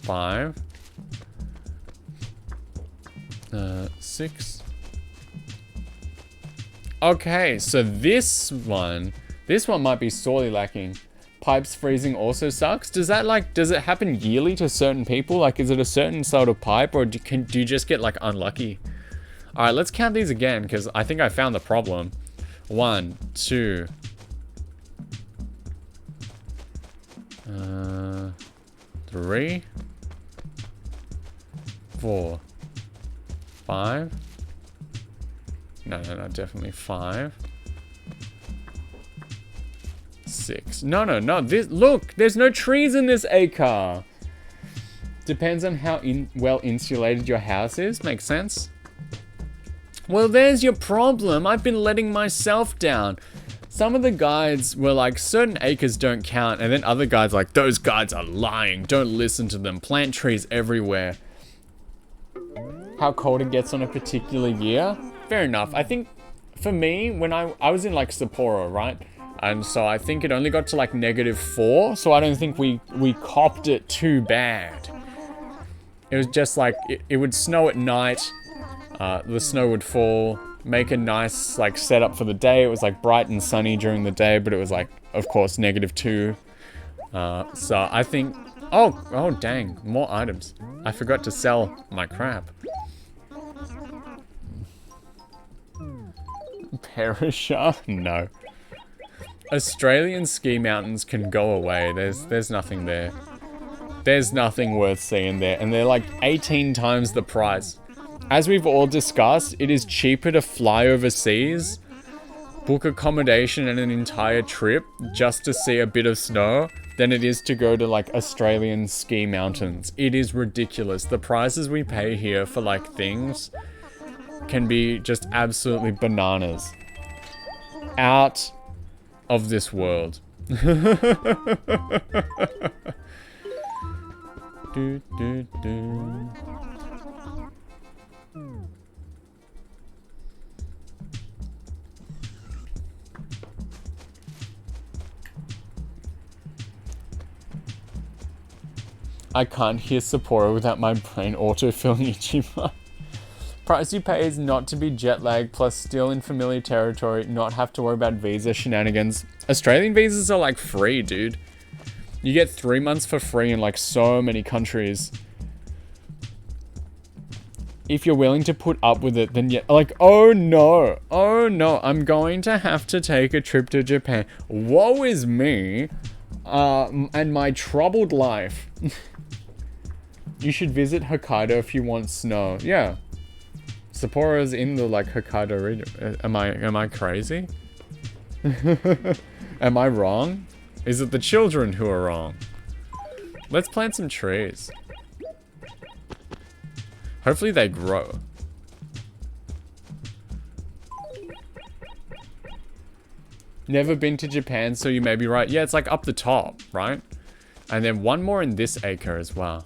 5, 6. Okay, so this one might be sorely lacking. Pipes freezing also sucks. Does it happen yearly to certain people? Like, is it a certain sort of pipe, or do you just get like unlucky? All right, let's count these again, because I think I found the problem. 1, 2, 3, 4, 5. No, definitely 5, 6. No. Look, there's no trees in this acre. Depends on how well insulated your house is. Makes sense. Well, there's your problem. I've been letting myself down. Some of the guides were like, certain acres don't count, and then other guides like, those guides are lying. Don't listen to them. Plant trees everywhere. How cold it gets on a particular year? Fair enough. I think for me, when I was in like Sapporo, right? And so I think it only got to like -4. So I don't think we copped it too bad. It was just like, it would snow at night. The snow would fall, make a nice like setup for the day. It was like bright and sunny during the day, but it was like, of course, -2. So I think, oh dang, more items. I forgot to sell my crap. Perisher? No. Australian ski mountains can go away. There's nothing there. There's nothing worth seeing there. And they're like 18 times the price. As we've all discussed, it is cheaper to fly overseas, book accommodation and an entire trip just to see a bit of snow than it is to go to like Australian ski mountains. It is ridiculous. The prices we pay here for like things can be just absolutely bananas. Out of this world. I can't hear Sapporo without my brain autofilling Ichiban. Price you pay is not to be jet lagged, plus still in familiar territory, not have to worry about visa shenanigans. Australian visas are like free, dude. You get 3 months for free in like so many countries. If you're willing to put up with it, then yeah, like, oh no, I'm going to have to take a trip to Japan. Woe is me, and my troubled life. You should visit Hokkaido if you want snow. Yeah. Sapporo's in the like Hokkaido region. Am I crazy? Am I wrong? Is it the children who are wrong? Let's plant some trees. Hopefully they grow. Never been to Japan, so you may be right. Yeah, it's like up the top, right? And then one more in this acre as well.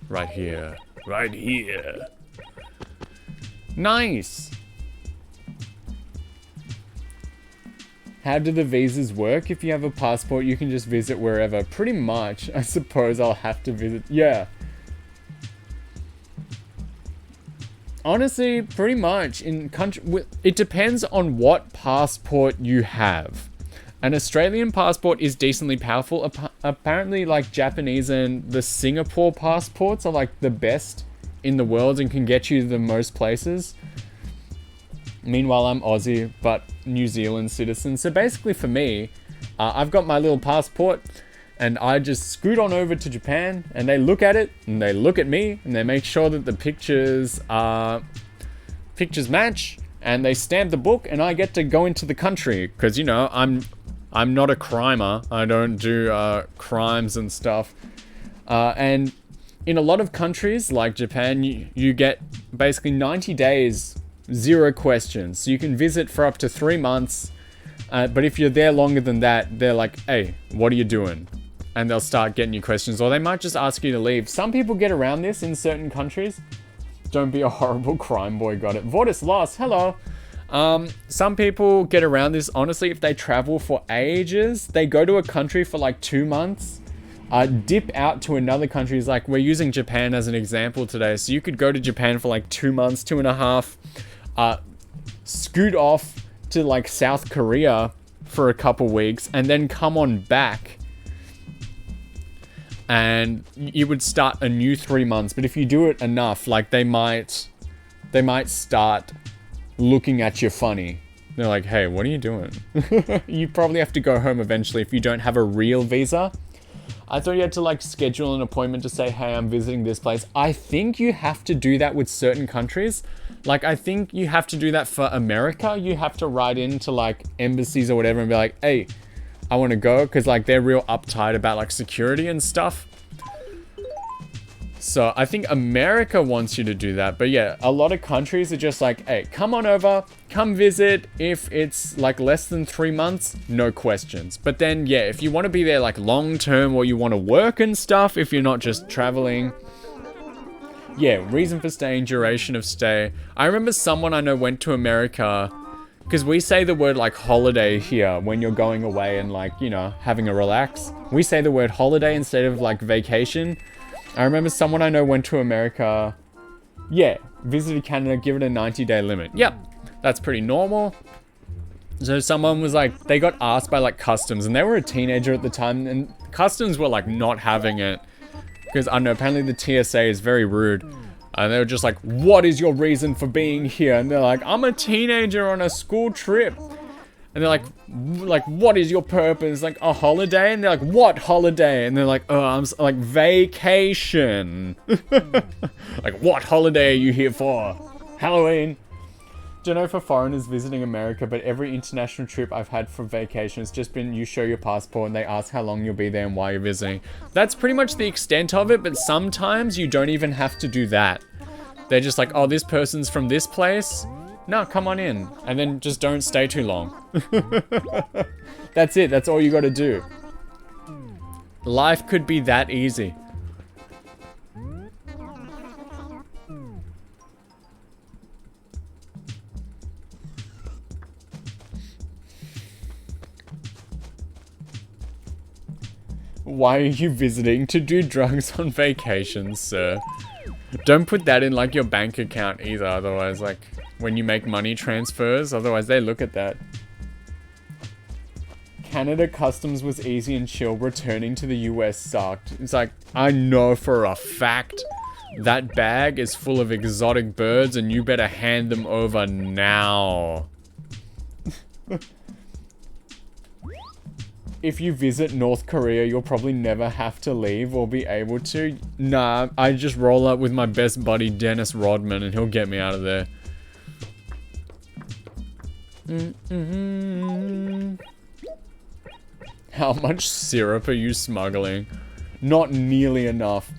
Right here. Right here. Nice! How do the visas work? If you have a passport, you can just visit wherever. Pretty much. I suppose I'll have to visit. Yeah. Honestly, pretty much. In country, it depends on what passport you have. An Australian passport is decently powerful. Apparently, like Japanese and the Singapore passports are like the best in the world and can get you to the most places. Meanwhile, I'm Aussie, but New Zealand citizen. So basically for me, I've got my little passport and I just scoot on over to Japan and they look at it and they look at me and they make sure that the pictures match and they stamp the book and I get to go into the country because, you know, I'm not a crimer. I don't do crimes and stuff. And in a lot of countries like Japan, you get basically 90 days 0 questions. So you can visit for up to 3 months. But if you're there longer than that, they're like, hey, what are you doing? And they'll start getting you questions. Or they might just ask you to leave. Some people get around this in certain countries. Don't be a horrible crime boy, got it. Vortis lost, hello. Some people get around this, honestly, if they travel for ages. They go to a country for like 2 months. Dip out to another country. Is like, we're using Japan as an example today. So you could go to Japan for like 2 months, 2.5. Scoot off to like South Korea for a couple weeks and then come on back and you would start a new 3 months. But if you do it enough, like they might start looking at you funny. They're like, hey, what are you doing? You probably have to go home eventually if you don't have a real visa. I thought you had to like schedule an appointment to say, hey, I'm visiting this place. I think you have to do that with certain countries. Like, I think you have to do that for America. You have to write into like embassies or whatever and be like, hey, I want to go. Cause like they're real uptight about like security and stuff. So I think America wants you to do that. But yeah, a lot of countries are just like, hey, come on over, come visit. If it's like less than 3 months, no questions. But then, yeah, if you want to be there like long term or you want to work and stuff, if you're not just traveling. Yeah, reason for staying, duration of stay. I remember someone I know went to America because we say the word like holiday here when you're going away and like, you know, having a relax. We say the word holiday instead of like vacation. I remember someone I know went to America. Yeah, visited Canada, give it a 90-day limit. Yep, that's pretty normal. So someone was like, they got asked by like customs and they were a teenager at the time and customs were like not having it. Because I don't know, apparently the TSA is very rude. And they were just like, what is your reason for being here? And they're like, I'm a teenager on a school trip. And they're like, what is your purpose? Like, a holiday? And they're like, what holiday? And they're like, oh, I'm like, vacation. Like, what holiday are you here for? Halloween. Don't know for foreigners visiting America, but every international trip I've had for vacation has just been you show your passport and they ask how long you'll be there and why you're visiting. That's pretty much the extent of it, but sometimes you don't even have to do that. They're just like, oh, this person's from this place? No, come on in. And then just don't stay too long. That's it. That's all you gotta do. Life could be that easy. Why are you visiting? To do drugs on vacation, sir. Don't put that in like your bank account either, otherwise like when you make money transfers, otherwise they look at that. Canada customs was easy and chill, returning to the US sucked. It's like, I know for a fact that bag is full of exotic birds and you better hand them over now. If you visit North Korea, you'll probably never have to leave or be able to. Nah, I just roll up with my best buddy Dennis Rodman and he'll get me out of there. How much syrup are you smuggling? Not nearly enough.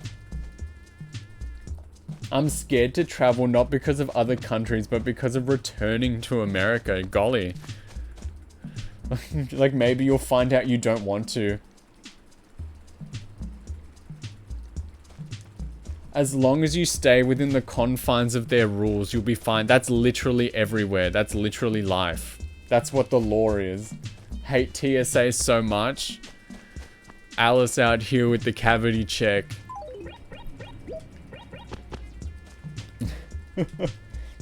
I'm scared to travel not because of other countries, but because of returning to America. Golly. Like maybe you'll find out you don't want to. As long as you stay within the confines of their rules, you'll be fine. That's literally everywhere. That's literally life. That's what the law is. Hate TSA so much. Alice out here with the cavity check.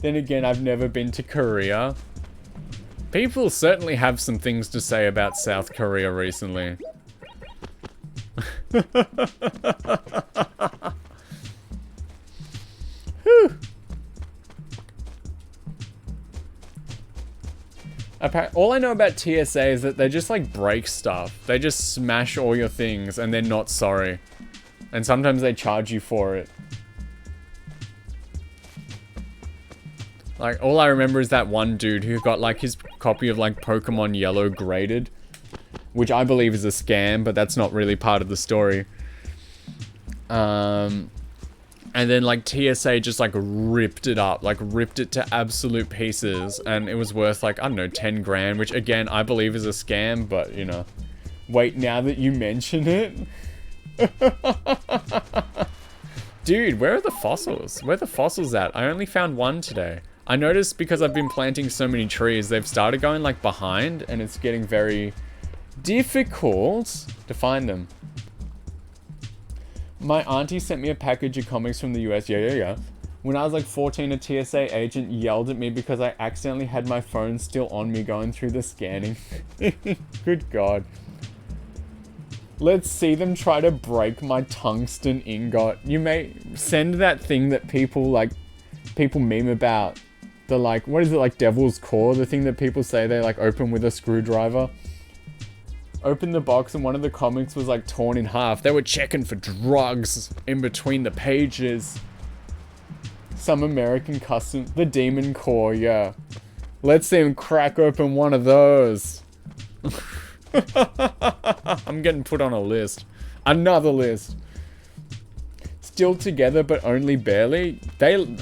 Then again, I've never been to Korea. People certainly have some things to say about South Korea recently. Whew. All I know about TSA is that they just like break stuff. They just smash all your things and they're not sorry. And sometimes they charge you for it. Like, all I remember is that one dude who got like his copy of like Pokemon Yellow graded. Which I believe is a scam, but that's not really part of the story. And then like TSA just like ripped it up, like ripped it to absolute pieces. And it was worth like, I don't know, 10 grand, which again, I believe is a scam, but you know. Wait, now that you mention it. Dude, where are the fossils? Where are the fossils at? I only found one today. I noticed because I've been planting so many trees, they've started going like behind and it's getting very difficult to find them. My auntie sent me a package of comics from the US. Yeah. When I was like 14, a TSA agent yelled at me because I accidentally had my phone still on me going through the scanning. Good God. Let's see them try to break my tungsten ingot. You may send that thing that people meme about. The like, what is it, like Devil's Core? The thing that people say they like open with a screwdriver. Open the box and one of the comics was like torn in half. They were checking for drugs in between the pages. Some American custom, the Demon Core, yeah. Let's see him crack open one of those. I'm getting put on a list. Another list. Still together, but only barely.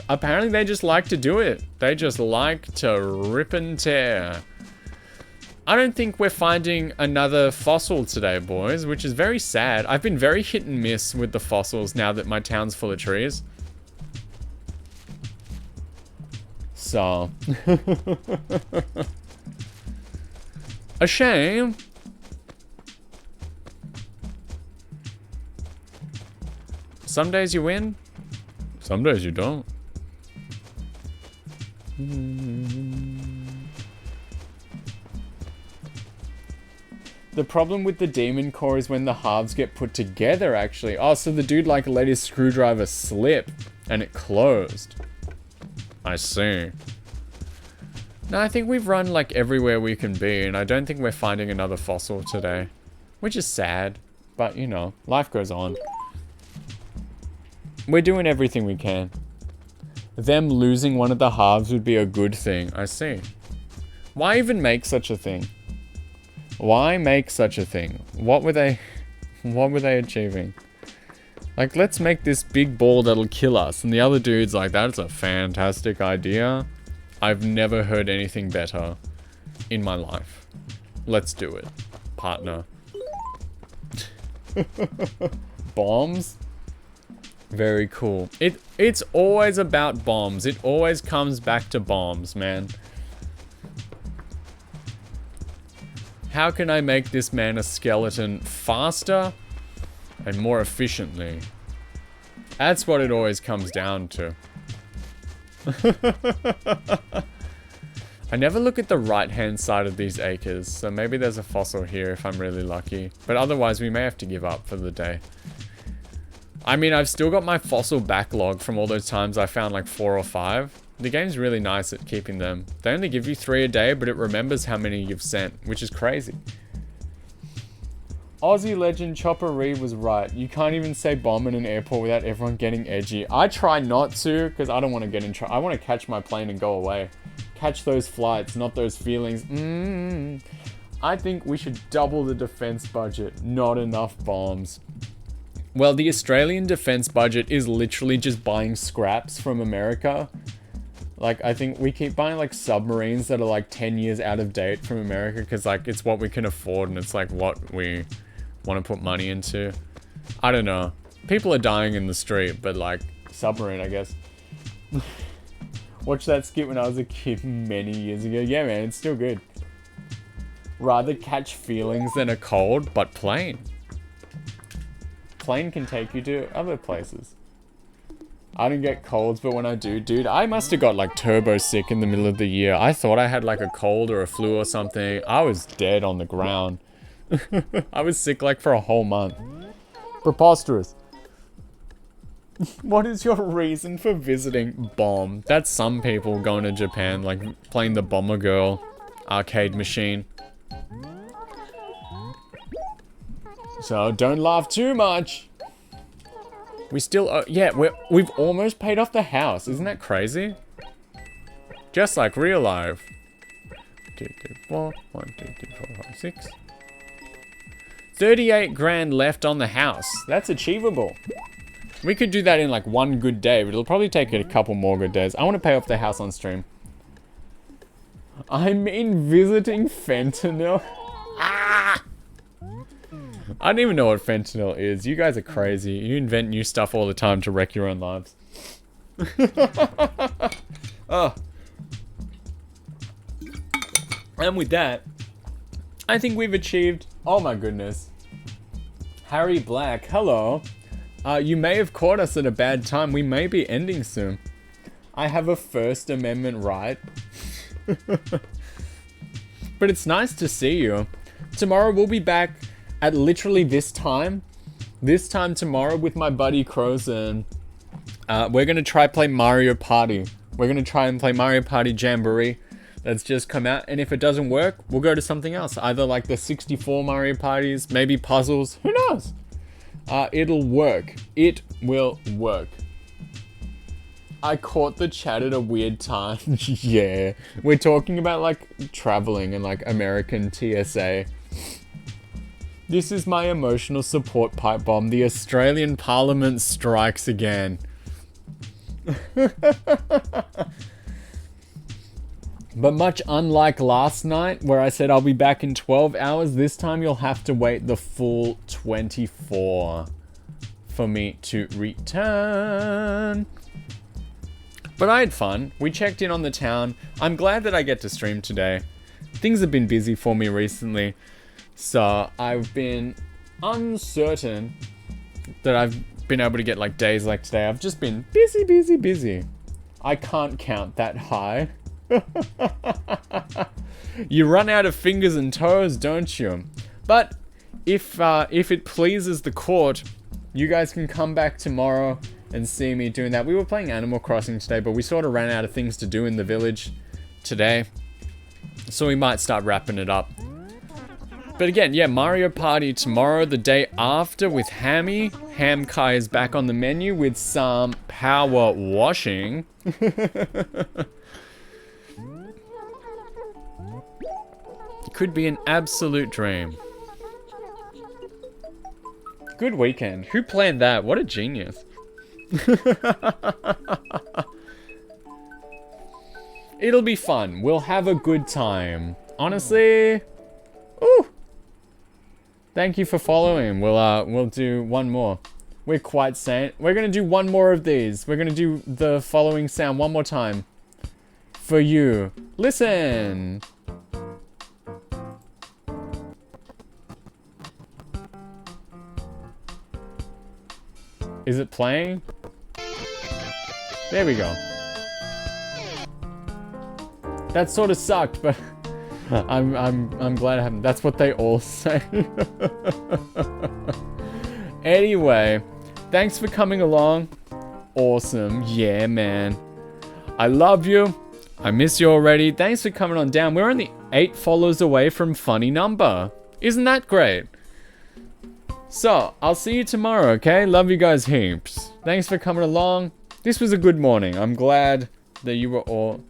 Apparently they just like to do it. They just like to rip and tear. I don't think we're finding another fossil today, boys, which is very sad. I've been very hit and miss with the fossils now that my town's full of trees. So. A shame. Some days you win, some days you don't. The problem with the Demon Core is when the halves get put together, actually. Oh, so the dude like let his screwdriver slip and it closed. I see. No, I think we've run like everywhere we can be and I don't think we're finding another fossil today. Which is sad, but you know, life goes on. We're doing everything we can. Them losing one of the halves would be a good thing. I see. Why even make such a thing? Why make such a thing? What were they achieving? Like, let's make this big ball that'll kill us. And the other dude's like, that's a fantastic idea. I've never heard anything better in my life. Let's do it, partner. Bombs? Very cool. It's always about bombs. It always comes back to bombs, man. How can I make this man a skeleton faster and more efficiently. That's what it always comes down to. I never look at the right-hand side of these acres, so maybe there's a fossil here if I'm really lucky. But otherwise, we may have to give up for the day. I mean, I've still got my fossil backlog from all those times I found like 4 or 5. The game's really nice at keeping them. They only give you 3 a day, but it remembers how many you've sent, which is crazy. Aussie legend Chopper Reed was right. You can't even say bomb in an airport without everyone getting edgy. I try not to, because I don't want to get in trouble. I want to catch my plane and go away. Catch those flights, not those feelings. I think we should double the defense budget. Not enough bombs. Well, the Australian defense budget is literally just buying scraps from America. Like, I think we keep buying, like, submarines that are, like, 10 years out of date from America because, like, it's what we can afford and it's, like, what we want to put money into. I don't know. People are dying in the street, but, like, submarine, I guess. Watched that skit when I was a kid many years ago. Yeah, man, it's still good. Rather catch feelings than a cold, but plane. Plane can take you to other places. I don't get colds, but when I do, dude, I must have got like turbo sick in the middle of the year. I thought I had like a cold or a flu or something. I was dead on the ground. I was sick like for a whole month. Preposterous. What is your reason for visiting Bomb? That's some people going to Japan, like playing the Bomber Girl arcade machine. So don't laugh too much. We still, yeah, we've almost paid off the house. Isn't that crazy? Just like real life. 2, 3, 4, 1, 2, 3, 4, 5, 6. 38 grand left on the house. That's achievable. We could do that in like one good day, but it'll probably take a couple more good days. I want to pay off the house on stream. I mean, visiting fentanyl. Ah! I don't even know what fentanyl is. You guys are crazy. You invent new stuff all the time to wreck your own lives. Oh. And with that, I think we've achieved... Oh my goodness. Harry Black, hello. You may have caught us at a bad time. We may be ending soon. I have a First Amendment right. But it's nice to see you. Tomorrow we'll be back at literally this time. This time tomorrow with my buddy Crozen. We're going to try play Mario Party. We're going to try and play Mario Party Jamboree. That's just come out. And if it doesn't work, we'll go to something else. Either like the 64 Mario Parties, maybe puzzles. Who knows? It'll work. It will work. I caught the chat at a weird time. Yeah. We're talking about like traveling and like American TSA. This is my emotional support pipe bomb. The Australian Parliament strikes again. But much unlike last night, where I said I'll be back in 12 hours, this time you'll have to wait the full 24 for me to return. But I had fun. We checked in on the town. I'm glad that I get to stream today. Things have been busy for me recently, so I've been uncertain that I've been able to get like days like today. I've just been busy. I can't count that high. You run out of fingers and toes, don't you? But if it pleases the court, you guys can come back tomorrow and see me doing that. We were playing Animal Crossing today, but we sort of ran out of things to do in the village today, so we might start wrapping it up. But again, yeah, Mario Party tomorrow, the day after with Hammy. Ham Kai is back on the menu with some power washing. It could be an absolute dream. Good weekend. Who planned that? What a genius. It'll be fun. We'll have a good time. Honestly, ooh. Thank you for following. We'll do one more. We're quite sane. We're gonna do one more of these. We're gonna do the following sound one more time. For you. Listen. Is it playing? There we go. That sort of sucked, but I'm glad it happened. That's what they all say. Anyway, thanks for coming along. Awesome. Yeah, man. I love you. I miss you already. Thanks for coming on down. We're only 8 followers away from funny number. Isn't that great? So, I'll see you tomorrow, okay? Love you guys heaps. Thanks for coming along. This was a good morning. I'm glad that you were all...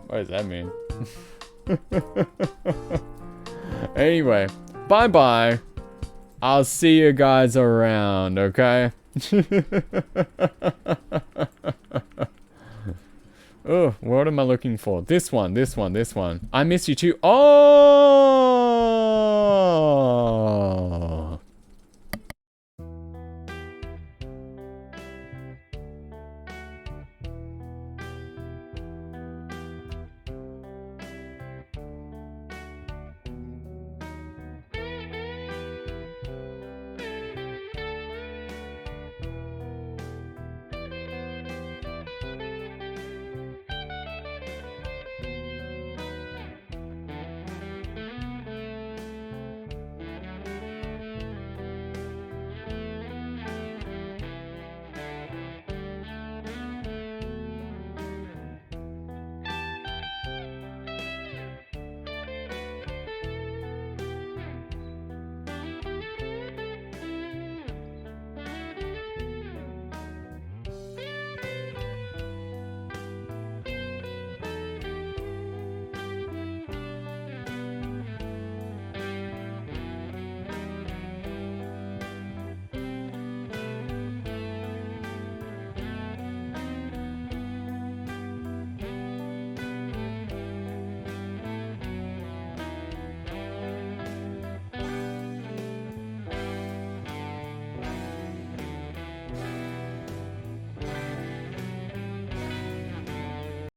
What does that mean? Anyway, bye-bye. I'll see you guys around, okay? Oh, what am I looking for? This one. I miss you too. Oh!